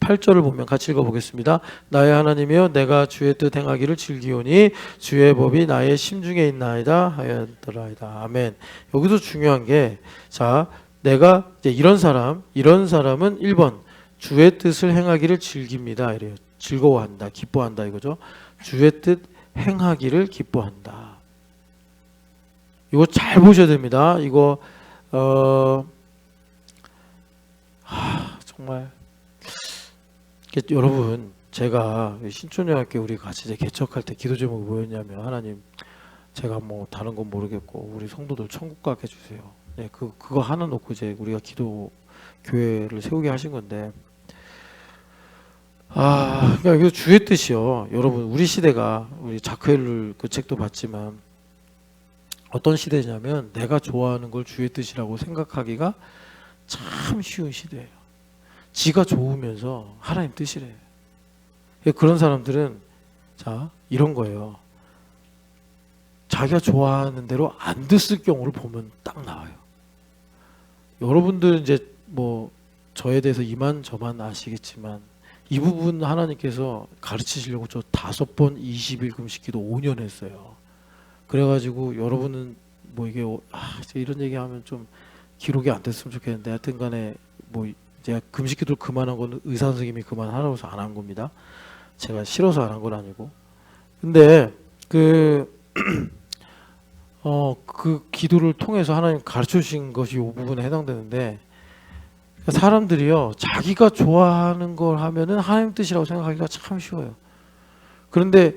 Speaker 1: 8절을 보면 같이 읽어보겠습니다. 나의 하나님이여 내가 주의 뜻 행하기를 즐기오니 주의 법이 나의 심중에 있나이다 하였더라이다. 아멘. 여기서 중요한 게 자, 내가 이제 이런 사람은 1번 주의 뜻을 행하기를 즐깁니다. 이래요. 즐거워한다, 기뻐한다 이거죠. 주의 뜻 행하기를 기뻐한다. 이거 잘 보셔야 됩니다. 이거 정말 여러분 제가 신촌여학교 우리 같이 이제 개척할 때 기도 제목이 뭐였냐면 하나님 제가 다른 건 모르겠고 우리 성도들 천국 가게 해주세요. 네, 그거 하나 놓고 이제 우리가 기도 교회를 세우게 하신 건데 그러니까 이거 주의 뜻이요. 여러분 우리 시대가 우리 자크헬룰 그 책도 봤지만 어떤 시대냐면 내가 좋아하는 걸 주의 뜻이라고 생각하기가 참 쉬운 시대예요. 지가 좋으면서 하나님 뜻이래요. 그런 사람들은 자 이런 거예요. 자기가 좋아하는 대로 안 됐을 경우를 보면 딱 나와요. 여러분들 이제 뭐 저에 대해서 이만저만 아시겠지만 이 부분 하나님께서 가르치시려고 저 5번 20일 금식기도 5년 했어요. 그래가지고 여러분은 뭐 이게 이런 얘기하면 좀 기록이 안 됐으면 좋겠는데 하여튼간에 뭐 제가 금식기도를 그만한 건 의사 선생님이 그만하라고 해서 안 한 겁니다. 제가 싫어서 안 한 건 아니고. 근데 그 기도를 통해서 하나님 가르쳐 주신 것이 이 부분에 해당되는데, 사람들이요 자기가 좋아하는 걸 하면은 하나님 뜻이라고 생각하기가 참 쉬워요. 그런데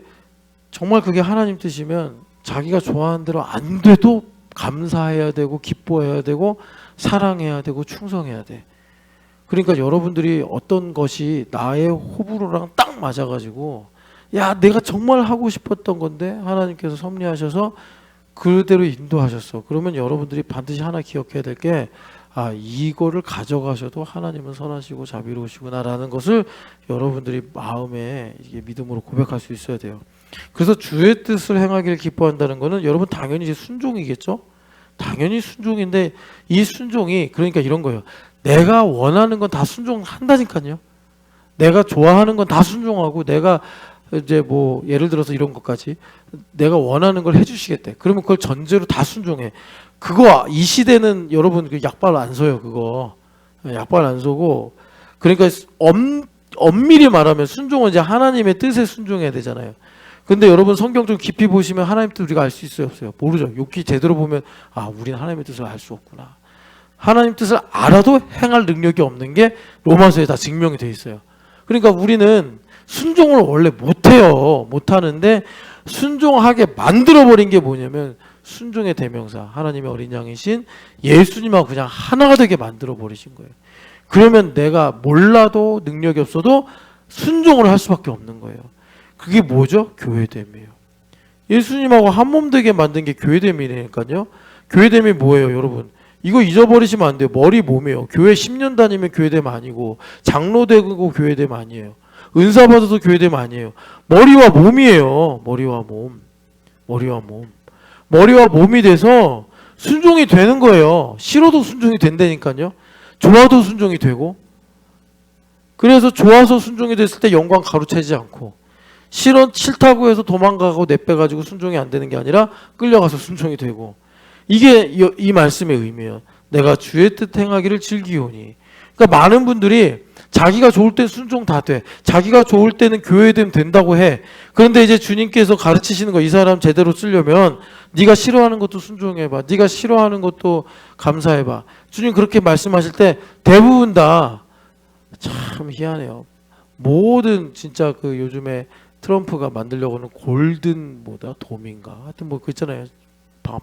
Speaker 1: 정말 그게 하나님 뜻이면 자기가 좋아하는 대로 안 돼도 감사해야 되고 기뻐해야 되고 사랑해야 되고 충성해야 돼. 그러니까 여러분들이 어떤 것이 나의 호불호랑 딱 맞아가지고 야 내가 정말 하고 싶었던 건데 하나님께서 섭리하셔서 그대로 인도하셨어. 그러면 여러분들이 반드시 하나 기억해야 될 게 이거를 가져가셔도 하나님은 선하시고 자비로우시구나라는 것을 여러분들이 마음에 이게 믿음으로 고백할 수 있어야 돼요. 그래서 주의 뜻을 행하기를 기뻐한다는 것은 여러분 당연히 이제 순종이겠죠. 당연히 순종인데 이 순종이 그러니까 이런 거예요. 내가 원하는 건 다 순종한다니까요. 내가 좋아하는 건 다 순종하고 내가 이제 뭐 예를 들어서 이런 것까지 내가 원하는 걸 해주시겠대. 그러면 그걸 전제로 다 순종해. 그거 이 시대는 여러분 그 약발 안 서요. 그거 약발 안 서고 그러니까 엄밀히 말하면 순종은 이제 하나님의 뜻에 순종해야 되잖아요. 근데 여러분 성경 좀 깊이 보시면 하나님 뜻 우리가 알 수 있어요, 없어요? 모르죠. 욥기 제대로 보면 우리는 하나님의 뜻을 알 수 없구나. 하나님 뜻을 알아도 행할 능력이 없는 게 로마서에 다 증명이 돼 있어요. 그러니까 우리는 순종을 원래 못해요. 못하는데 순종하게 만들어버린 게 뭐냐면 순종의 대명사 하나님의 어린 양이신 예수님하고 그냥 하나가 되게 만들어버리신 거예요. 그러면 내가 몰라도 능력이 없어도 순종을 할 수밖에 없는 거예요. 그게 뭐죠? 교회됨이에요. 예수님하고 한 몸 되게 만든 게 교회됨이니까요. 교회됨이 뭐예요 여러분? 이거 잊어버리시면 안 돼요. 머리 몸이에요. 교회 10년 다니면 교회됨 아니고 장로 되고 교회됨 아니에요. 은사 받아서 교회됨 아니에요. 머리와 몸이에요. 머리와 몸. 머리와 몸이 돼서 순종이 되는 거예요. 싫어도 순종이 된다니까요. 좋아도 순종이 되고. 그래서 좋아서 순종이 됐을 때 영광 가로채지 않고 싫다고 해서 도망가고 내빼가지고 순종이 안 되는 게 아니라 끌려가서 순종이 되고. 이게 이 말씀의 의미예요. 내가 주의 뜻 행하기를 즐기오니. 그러니까 많은 분들이 자기가 좋을 때 순종 다 돼. 자기가 좋을 때는 교회됨 된다고 해. 그런데 이제 주님께서 가르치시는 거 이 사람 제대로 쓰려면 네가 싫어하는 것도 순종해봐. 네가 싫어하는 것도 감사해봐. 주님 그렇게 말씀하실 때 대부분 다 참 희한해요. 모든 진짜 그 요즘에 트럼프가 만들려고 하는 골든 도민가 하여튼 뭐 그 있잖아요.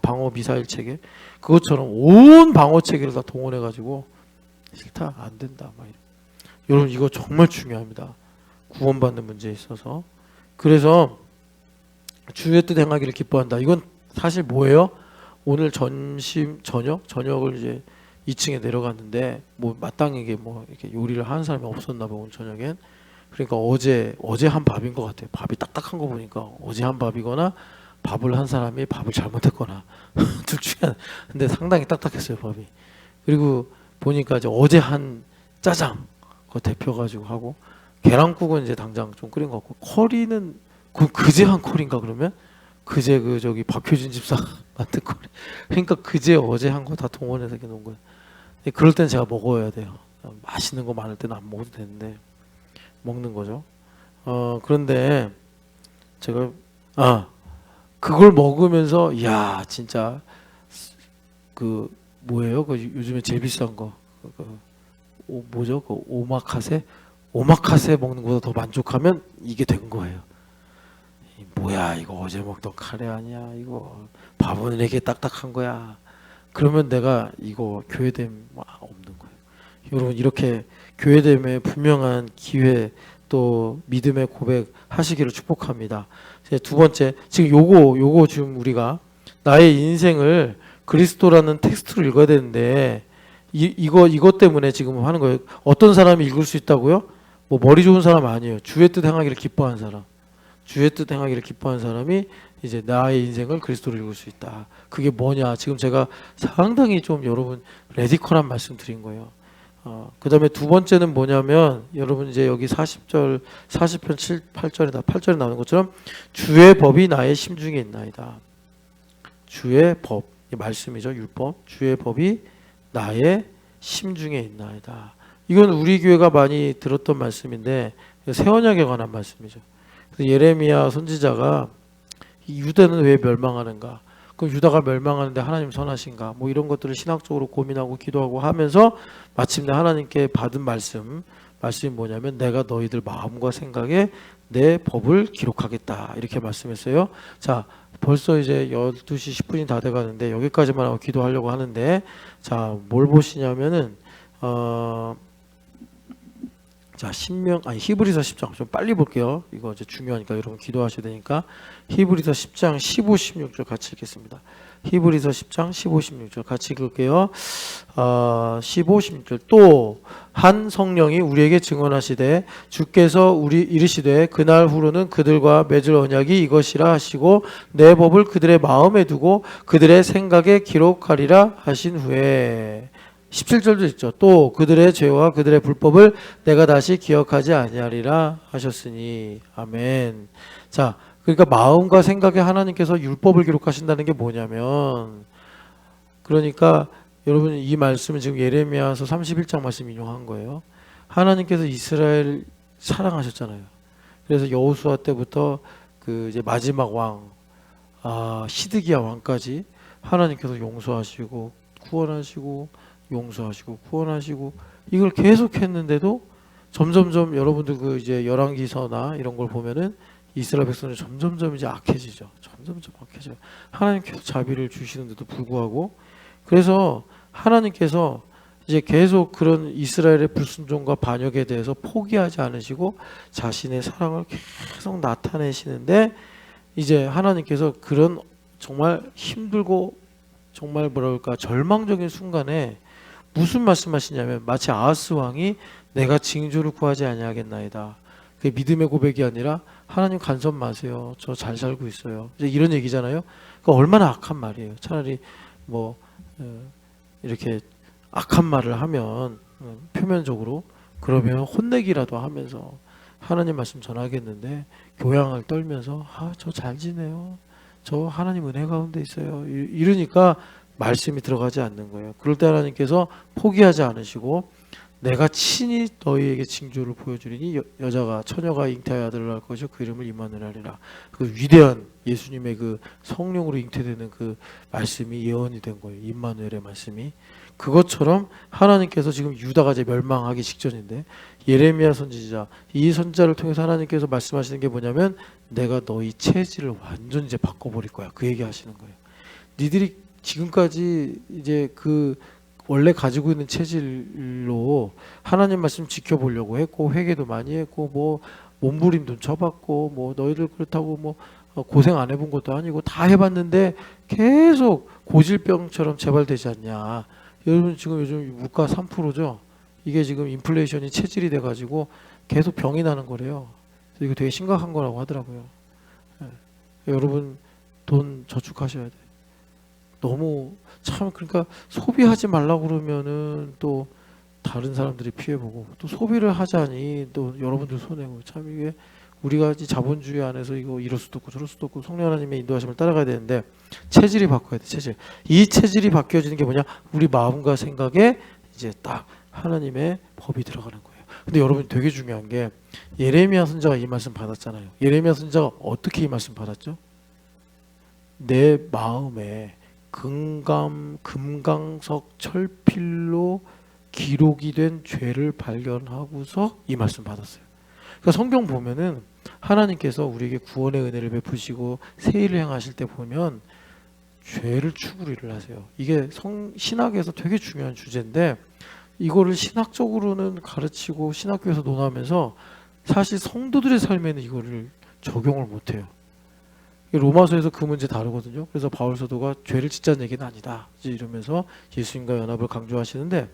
Speaker 1: 방어 미사일 체계 그것처럼 온 방어 체계를 다 동원해 가지고 싫다 안 된다 막 여러분 이거 정말 중요합니다. 구원받는 문제에 있어서. 그래서 주의 뜻 행하기를 기뻐한다. 이건 사실 뭐예요? 오늘 저녁을 이제 2층에 내려갔는데 뭐 마땅하게 뭐 이렇게 요리를 하는 사람이 없었나 봐 오늘 저녁엔. 그러니까 어제 한 밥인 것 같아요. 밥이 딱딱한 거 보니까 어제 한 밥이거나 밥을 한 사람이 밥을 잘못했거나 둘 중에 하나. 근데 상당히 딱딱했어요 밥이. 그리고 보니까 이제 어제 한 짜장 그거 데펴가지고 하고 계란국은 이제 당장 좀 끓인 것 같고 커리는 그제 한 커리인가 그러면 그제 그 저기 박효진 집사 만든 커리. 그러니까 그제 어제 한 거 다 동원해서 이렇게 놓은 거예요. 그럴 땐 제가 먹어야 돼요. 맛있는 거 많을 때는 안 먹어도 되는데 먹는 거죠. 그런데 제가 그걸 먹으면서 야 진짜 그 뭐예요? 그 요즘에 제일 비싼 거 뭐죠? 그 오마카세 먹는 것보다 더 만족하면 이게 된 거예요. 뭐야 이거 어제 먹던 카레 아니야? 이거 밥은 왜 이렇게 딱딱한 거야? 그러면 내가 이거 교회됨 없는 거예요. 여러분 이렇게 교회됨의 분명한 기회 또 믿음의 고백 하시기를 축복합니다. 두 번째 지금 요거 지금 우리가 나의 인생을 그리스도라는 텍스트로 읽어야 되는데 이것 때문에 지금 하는 거예요. 어떤 사람이 읽을 수 있다고요? 뭐 머리 좋은 사람 아니에요. 주의 뜻 행하기를 기뻐하는 사람. 주의 뜻 행하기를 기뻐하는 사람이 이제 나의 인생을 그리스도로 읽을 수 있다. 그게 뭐냐? 지금 제가 상당히 좀 여러분 레디컬한 말씀 드린 거예요. 그 다음에 두 번째는 뭐냐면 여러분 이제 여기 40절 40편 7, 8절이다 8절에 나오는 것처럼 주의 법이 나의 심중에 있나이다. 주의 법, 이 말씀이죠. 율법. 주의 법이 나의 심중에 있나이다. 이건 우리 교회가 많이 들었던 말씀인데 새 언약에 관한 말씀이죠. 그래서 예레미야 선지자가 이 유다는 왜 멸망하는가? 그럼 유다가 멸망하는데 하나님 선하신가? 뭐 이런 것들을 신학적으로 고민하고 기도하고 하면서 마침내 하나님께 받은 말씀이 뭐냐면 내가 너희들 마음과 생각에 내 법을 기록하겠다. 이렇게 말씀했어요. 자, 벌써 이제 12시 10분이 다 돼가는데 여기까지만 하고 기도하려고 하는데 자, 뭘 보시냐면은 자, 히브리서 10장 좀 빨리 볼게요. 이거 이제 중요하니까 여러분 기도하셔야 되니까 히브리서 10장 15, 16절 같이 읽겠습니다. 히브리서 10장 15, 16절 같이 읽을게요. 15, 16절 또 한 성령이 우리에게 증언하시되 주께서 우리 이르시되 그날 후로는 그들과 맺을 언약이 이것이라 하시고 내 법을 그들의 마음에 두고 그들의 생각에 기록하리라 하신 후에 17절도 있죠. 또 그들의 죄와 그들의 불법을 내가 다시 기억하지 아니하리라 하셨으니 아멘. 자, 그러니까 마음과 생각에 하나님께서 율법을 기록하신다는 게 뭐냐면 그러니까 여러분 이 말씀은 지금 예레미야서 31장 말씀 인용한 거예요. 하나님께서 이스라엘 사랑하셨잖아요. 그래서 여호수아 때부터 그 이제 마지막 왕 시드기야 왕까지 하나님께서 용서하시고 구원하시고 용서하시고 구원하시고 이걸 계속했는데도 점점점 여러분들 그 이제 열왕기서나 이런 걸 보면은 이스라엘 백성이 점점점 이제 악해지죠. 점점점 악해져요. 하나님께서 자비를 주시는데도 불구하고 그래서 하나님께서 이제 계속 그런 이스라엘의 불순종과 반역에 대해서 포기하지 않으시고 자신의 사랑을 계속 나타내시는데 이제 하나님께서 그런 정말 힘들고 정말 뭐랄까 절망적인 순간에 무슨 말씀하시냐면 마치 아하스 왕이 내가 징조를 구하지 아니하겠나이다. 그게 믿음의 고백이 아니라 하나님 간섭 마세요. 저 잘 살고 있어요. 이제 이런 얘기잖아요. 그러니까 얼마나 악한 말이에요. 차라리 뭐 이렇게 악한 말을 하면 표면적으로 그러면 혼내기라도 하면서 하나님 말씀 전하겠는데 교양을 떨면서 저 잘 지내요. 저 하나님 은혜 가운데 있어요. 이러니까 말씀이 들어가지 않는 거예요. 그럴 때 하나님께서 포기하지 않으시고 내가 친히 너희에게 징조를 보여주리니 여자가 처녀가 잉태하여 아들을 낳을 것이요 그 이름을 임마누엘 하리라. 그 위대한 예수님의 그 성령으로 잉태되는 그 말씀이 예언이 된 거예요. 임마누엘의 말씀이. 그것처럼 하나님께서 지금 유다가 이제 멸망하기 직전인데 예레미야 선지자 이 선지자를 통해서 하나님께서 말씀하시는 게 뭐냐면 내가 너희 체질을 완전히 이제 바꿔버릴 거야. 그 얘기 하시는 거예요. 니들이 지금까지 이제 그 원래 가지고 있는 체질로 하나님 말씀 지켜보려고 했고 회개도 많이 했고 뭐 몸부림도 쳐봤고 뭐 너희들 그렇다고 뭐 고생 안 해본 것도 아니고 다 해봤는데 계속 고질병처럼 재발되지 않냐. 여러분 지금 요즘 물가 3%죠. 이게 지금 인플레이션이 체질이 돼가지고 계속 병이 나는 거래요. 이거 되게 심각한 거라고 하더라고요. 여러분 돈 저축하셔야 돼. 너무 참 그러니까 소비하지 말라고 그러면은 또 다른 사람들이 피해보고 또 소비를 하자니 또 여러분들 손해고 참 이게 우리가 자본주의 안에서 이거 이럴 수도 없고 저럴 수도 없고 성령 하나님의 인도하심을 따라가야 되는데 체질이 바꿔야 돼. 체질. 이 체질이 바뀌어지는 게 뭐냐? 우리 마음과 생각에 이제 딱 하나님의 법이 들어가는 거예요. 근데 여러분 되게 중요한 게 예레미야 선지자가 이 말씀 받았잖아요. 예레미야 선지자가 어떻게 이 말씀 받았죠? 내 마음에 금강석 철필로 기록이 된 죄를 발견하고서 이 말씀 받았어요. 그러니까 성경 보면은 하나님께서 우리에게 구원의 은혜를 베푸시고 새 일을 행하실 때 보면 죄를 추구를 하세요. 이게 신학에서 되게 중요한 주제인데 이거를 신학적으로는 가르치고 신학교에서 논하면서 사실 성도들의 삶에는 이거를 적용을 못해요. 로마서에서 그 문제 다루거든요. 그래서 바울 사도가 죄를 짓자는 얘기는 아니다 이러면서 예수님과 연합을 강조하시는데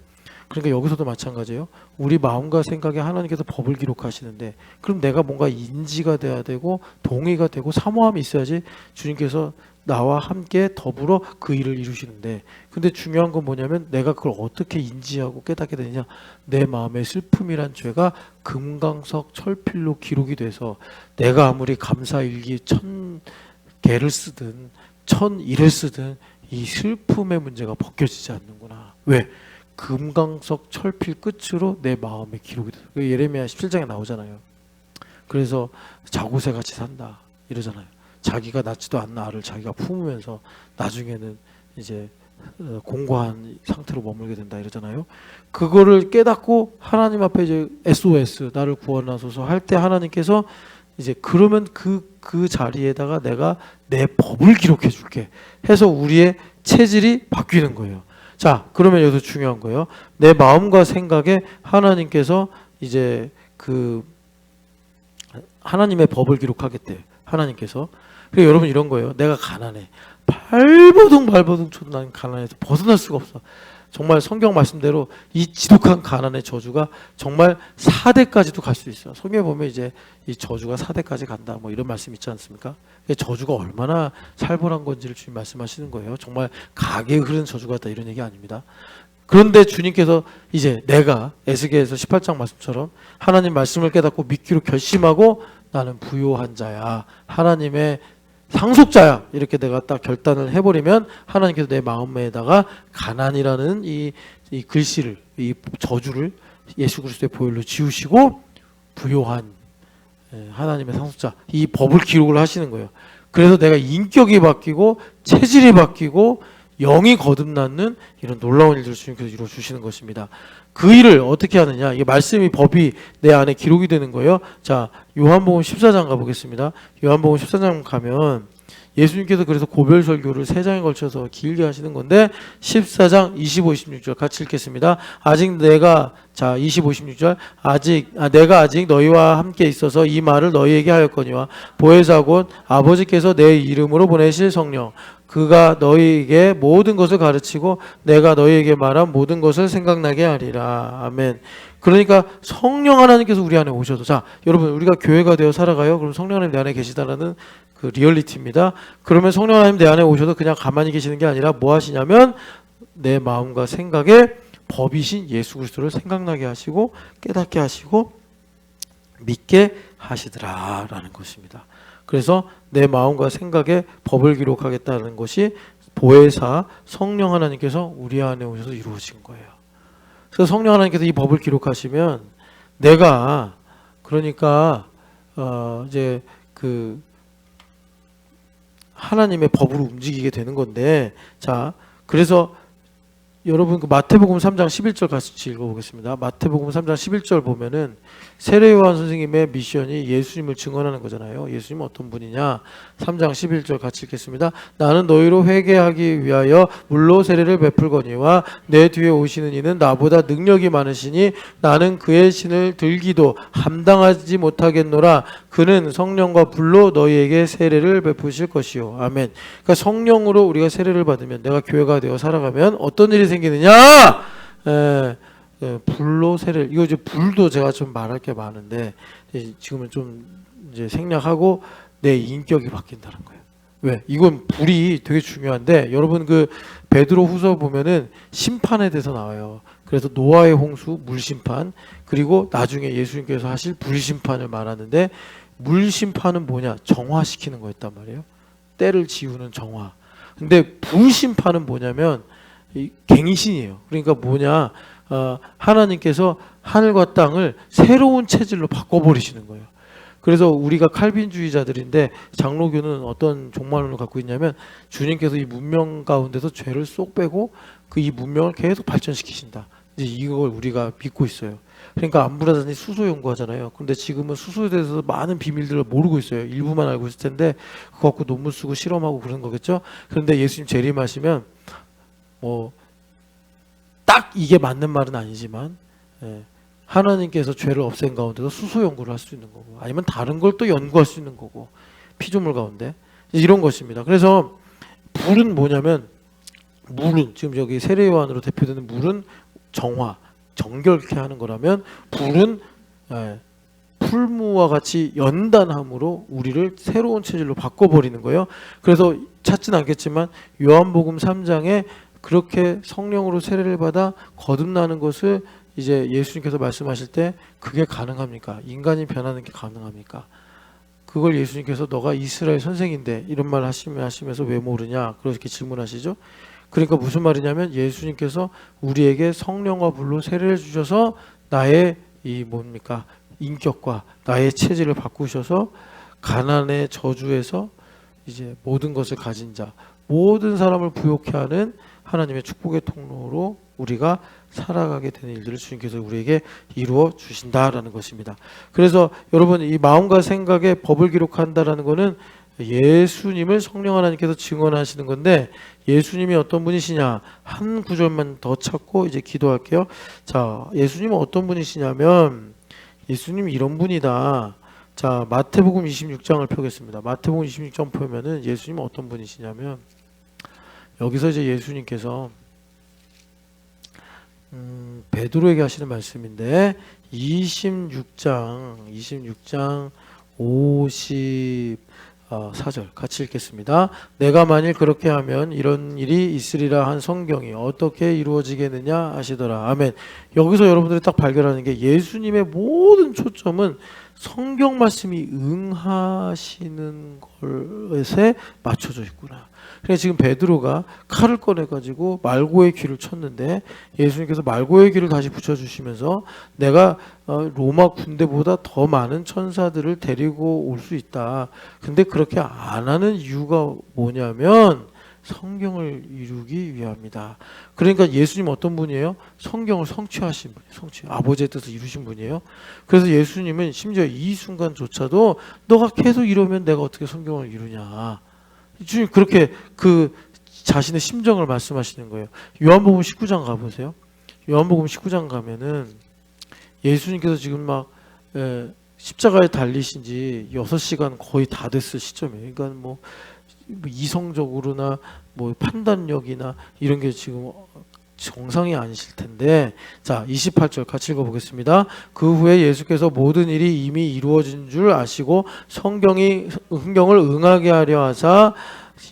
Speaker 1: 그러니까 여기서도 마찬가지예요. 우리 마음과 생각에 하나님께서 법을 기록하시는데 그럼 내가 뭔가 인지가 돼야 되고 동의가 되고 사모함이 있어야지 주님께서 나와 함께 더불어 그 일을 이루시는데, 근데 중요한 건 뭐냐면 내가 그걸 어떻게 인지하고 깨닫게 되느냐. 내 마음의 슬픔이란 죄가 금강석 철필로 기록이 돼서 내가 아무리 감사일기 1000개를 쓰든 1001을 쓰든 이 슬픔의 문제가 벗겨지지 않는구나. 왜? 금강석 철필 끝으로 내 마음에 기록이 돼서. 예레미야 17장에 나오잖아요. 그래서 자고새 같이 산다 이러잖아요. 자기가 낳지도 않는 알을 자기가 품으면서 나중에는 이제 공고한 상태로 머물게 된다 이러잖아요. 그거를 깨닫고 하나님 앞에 이제 SOS 나를 구원하소서 할 때 하나님께서 이제 그러면 그 자리에다가 내가 내 법을 기록해 줄게 해서 우리의 체질이 바뀌는 거예요. 자, 그러면 여기서 중요한 거예요. 내 마음과 생각에 하나님께서 이제 그 하나님의 법을 기록하겠대요. 하나님께서. 그래서 여러분 이런 거예요. 내가 가난해. 발버둥 쳐도 난 가난해서 벗어날 수가 없어. 정말 성경 말씀대로 이 지독한 가난의 저주가 정말 4대까지도 갈 수 있어요. 성경에 보면 이제 이 저주가 4대까지 간다 뭐 이런 말씀 있지 않습니까? 저주가 얼마나 살벌한 건지를 주님 말씀하시는 거예요. 정말 가게 흐르는 저주 같다 이런 얘기 아닙니다. 그런데 주님께서 이제 내가 에스겔에서 18장 말씀처럼 하나님 말씀을 깨닫고 믿기로 결심하고 나는 부요한 자야, 하나님의 상속자야, 이렇게 내가 딱 결단을 해버리면 하나님께서 내 마음에다가 가난이라는 이 글씨를, 이 저주를 예수 그리스도의 보혈로 지우시고 부요한 하나님의 상속자, 이 법을 기록을 하시는 거예요. 그래서 내가 인격이 바뀌고 체질이 바뀌고 영이 거듭나는 이런 놀라운 일들을 주님께서 이루어주시는 것입니다. 그 일을 어떻게 하느냐, 이게 말씀이 법이 내 안에 기록이 되는 거예요. 자, 요한복음 14장 가보겠습니다. 요한복음 14장 가면 예수님께서 그래서 고별 설교를 3장에 걸쳐서 길게 하시는 건데 14장 25, 26절 같이 읽겠습니다. 자 25, 26절 내가 아직 너희와 함께 있어서 이 말을 너희에게 하였거니와 보혜사 곧 아버지께서 내 이름으로 보내실 성령 그가 너희에게 모든 것을 가르치고 내가 너희에게 말한 모든 것을 생각나게 하리라. 아멘. 그러니까 성령 하나님께서 우리 안에 오셔도, 자 여러분 우리가 교회가 되어 살아가요. 그럼 성령 하나님 내 안에 계시다라는 그 리얼리티입니다. 그러면 성령 하나님 내 안에 오셔도 그냥 가만히 계시는 게 아니라 뭐 하시냐면 내 마음과 생각에 법이신 예수 그리스도를 생각나게 하시고 깨닫게 하시고 믿게 하시더라라는 것입니다. 그래서 내 마음과 생각에 법을 기록하겠다는 것이 보혜사 성령 하나님께서 우리 안에 오셔서 이루어진 거예요. 그래서 성령 하나님께서 이 법을 기록하시면 내가 그러니까 이제 그 하나님의 법으로 움직이게 되는 건데, 자 그래서 여러분 그 마태복음 3장 11절 같이 읽어보겠습니다. 마태복음 3장 11절 보면은 세례요한 선생님의 미션이 예수님을 증언하는 거잖아요. 예수님은 어떤 분이냐? 3장 11절 같이 읽겠습니다. 나는 너희로 회개하기 위하여 물로 세례를 베풀거니와 내 뒤에 오시는 이는 나보다 능력이 많으시니 나는 그의 신을 들기도 감당하지 못하겠노라. 그는 성령과 불로 너희에게 세례를 베푸실 것이요. 아멘. 그러니까 성령으로 우리가 세례를 받으면, 내가 교회가 되어 살아가면 어떤 일이 생기느냐? 불로 세례를, 이거 이제 불도 제가 좀 말할 게 많은데 지금은 좀 이제 생략하고 내 인격이 바뀐다는 거예요. 왜? 이건 불이 되게 중요한데, 여러분 그 베드로 후서 보면은 심판에 대해서 나와요. 그래서 노아의 홍수, 물심판, 그리고 나중에 예수님께서 하실 불심판을 말하는데, 물심판은 뭐냐? 정화시키는 거였단 말이에요. 때를 지우는 정화. 근데 불심판은 뭐냐면 갱신이에요. 그러니까 뭐냐? 하나님께서 하늘과 땅을 새로운 체질로 바꿔버리시는 거예요. 그래서 우리가 칼빈주의자들인데 장로교는 어떤 종말론을 갖고 있냐면 주님께서 이 문명 가운데서 죄를 쏙 빼고 그 이 문명을 계속 발전시키신다. 이제 이걸 우리가 믿고 있어요. 그러니까 안브라단이 수소 연구하잖아요. 근데 지금은 수소에 대해서 많은 비밀들을 모르고 있어요. 일부만 알고 있을 텐데 그거 갖고 논문 쓰고 실험하고 그런 거겠죠. 그런데 예수님 재림하시면 딱 이게 맞는 말은 아니지만 하나님께서 죄를 없앤 가운데서 수소 연구를 할 수 있는 거고, 아니면 다른 걸 또 연구할 수 있는 거고, 피조물 가운데 이런 것입니다. 그래서 불은 뭐냐면, 물은 지금 여기 세례요한으로 대표되는 물은 정화, 정결케 하는 거라면 불은 풀무와 같이 연단함으로 우리를 새로운 체질로 바꿔버리는 거예요. 그래서 찾진 않겠지만 요한복음 3장에 그렇게 성령으로 세례를 받아 거듭나는 것을 이제 예수님께서 말씀하실 때 그게 가능합니까? 인간이 변하는 게 가능합니까? 그걸 예수님께서 너가 이스라엘 선생인데 이런 말 하시면서 왜 모르냐 그렇게 질문하시죠. 그러니까 무슨 말이냐면 예수님께서 우리에게 성령과 불로 세례를 주셔서 나의 이 뭡니까 인격과 나의 체질을 바꾸셔서 가난의 저주에서 이제 모든 것을 가진 자, 모든 사람을 부욕케 하는 하나님의 축복의 통로로 우리가 살아가게 되는 일들을 주님께서 우리에게 이루어 주신다라는 것입니다. 그래서 여러분 이 마음과 생각에 법을 기록한다라는 것은 예수님을 성령 하나님께서 증언하시는 건데 예수님이 어떤 분이시냐 한 구절만 더 찾고 이제 기도할게요. 자, 예수님은 어떤 분이시냐면 예수님이 이런 분이다. 자, 마태복음 26장을 펴겠습니다. 마태복음 26장 펴면은 예수님은 어떤 분이시냐면 여기서 이제 예수님께서 베드로에게 하시는 말씀인데 26장 54절 같이 읽겠습니다. 내가 만일 그렇게 하면 이런 일이 있으리라 한 성경이 어떻게 이루어지겠느냐 하시더라. 아멘. 여기서 여러분들이 딱 발견하는 게 예수님의 모든 초점은 성경 말씀이 응하시는 것에 맞춰져 있구나. 그래서 지금 베드로가 칼을 꺼내가지고 말고의 귀를 쳤는데 예수님께서 말고의 귀를 다시 붙여주시면서 내가 로마 군대보다 더 많은 천사들을 데리고 올 수 있다. 근데 그렇게 안 하는 이유가 뭐냐면 성경을 이루기 위함이다. 그러니까 예수님 어떤 분이에요? 성경을 성취하신 분이에요. 아버지의 뜻을 이루신 분이에요. 그래서 예수님은 심지어 이 순간조차도 너가 계속 이러면 내가 어떻게 성경을 이루냐. 주님 그렇게 그 자신의 심정을 말씀하시는 거예요. 요한복음 19장 가보세요. 요한복음 19장 가면은 예수님께서 지금 막 십자가에 달리신 지 6시간 거의 다 됐을 시점이에요. 그러니까 뭐 이성적으로나 뭐 판단력이나 이런 게 지금 정상이 아니실 텐데 자 28절 같이 읽어보겠습니다. 그 후에 예수께서 모든 일이 이미 이루어진 줄 아시고 성경을 응하게 하려 하사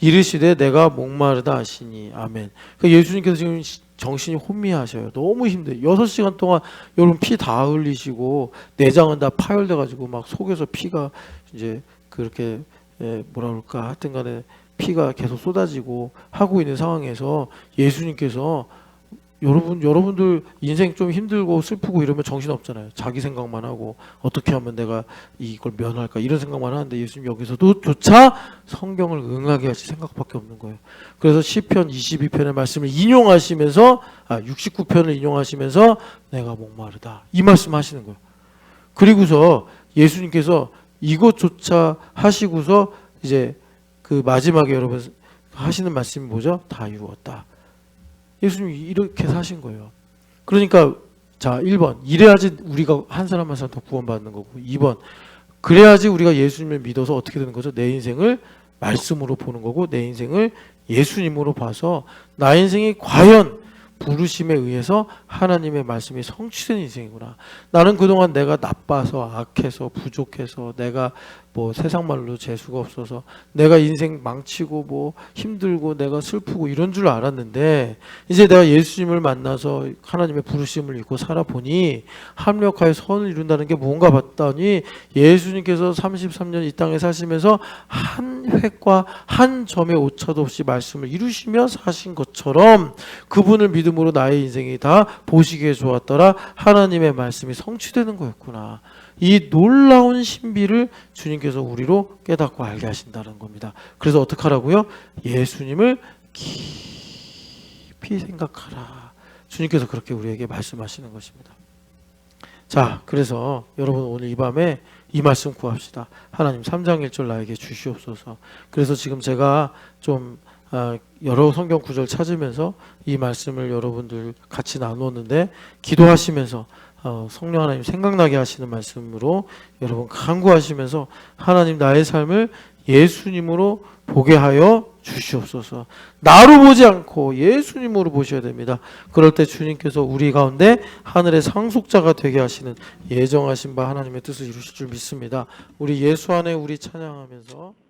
Speaker 1: 이르시되 내가 목마르다 하시니 아멘. 그러니까 예수님께서 지금 정신이 혼미하셔요. 너무 힘들어요. 6시간 동안 여러분 피 다 흘리시고 내장은 다 파열돼 가지고 막 속에서 피가 이제 그렇게 뭐라 그럴까 하여튼 간에 피가 계속 쏟아지고 하고 있는 상황에서 예수님께서 여러분들 인생 좀 힘들고 슬프고 이러면 정신없잖아요. 자기 생각만 하고 어떻게 하면 내가 이걸 면할까 이런 생각만 하는데 예수님 여기서도 조차 성경을 응하게 하실 생각밖에 없는 거예요. 그래서 시편 22편의 말씀을 인용하시면서 69편을 인용하시면서 내가 목마르다 이 말씀 하시는 거예요. 그리고서 예수님께서 이것조차 하시고서 이제 그 마지막에 여러분 하시는 말씀이 뭐죠? 다 이루었다. 예수님이 이렇게 사신 거예요. 그러니까 자 1번 이래야지 우리가 한 사람 한 사람 더 구원받는 거고 2번 그래야지 우리가 예수님을 믿어서 어떻게 되는 거죠? 내 인생을 말씀으로 보는 거고 내 인생을 예수님으로 봐서 나 인생이 과연 부르심에 의해서 하나님의 말씀이 성취된 인생이구나. 나는 그동안 내가 나빠서 악해서 부족해서 내가 뭐 세상 말로 재수가 없어서 내가 인생 망치고 뭐 힘들고 내가 슬프고 이런 줄 알았는데 이제 내가 예수님을 만나서 하나님의 부르심을 입고 살아보니 합력하여 선을 이룬다는 게 뭔가 봤더니 예수님께서 33년 이 땅에 사시면서 한 획과 한 점의 오차도 없이 말씀을 이루시며 사신 것처럼 그분을 믿음으로 나의 인생이 다 보시기에 좋았더라. 하나님의 말씀이 성취되는 거였구나. 이 놀라운 신비를 주님께서 우리로 깨닫고 알게 하신다는 겁니다. 그래서 어떻게 하라고요? 예수님을 깊이 생각하라. 주님께서 그렇게 우리에게 말씀하시는 것입니다. 자, 그래서 여러분 오늘 이 밤에 이 말씀 구합시다. 하나님 3장 1절 나에게 주시옵소서. 그래서 지금 제가 좀 여러 성경 구절 찾으면서 이 말씀을 여러분들 같이 나누었는데 기도하시면서 성령 하나님 생각나게 하시는 말씀으로 여러분 간구하시면서 하나님 나의 삶을 예수님으로 보게 하여 주시옵소서. 나로 보지 않고 예수님으로 보셔야 됩니다. 그럴 때 주님께서 우리 가운데 하늘의 상속자가 되게 하시는 예정하신 바 하나님의 뜻을 이루실 줄 믿습니다. 우리 예수 안에 우리 찬양하면서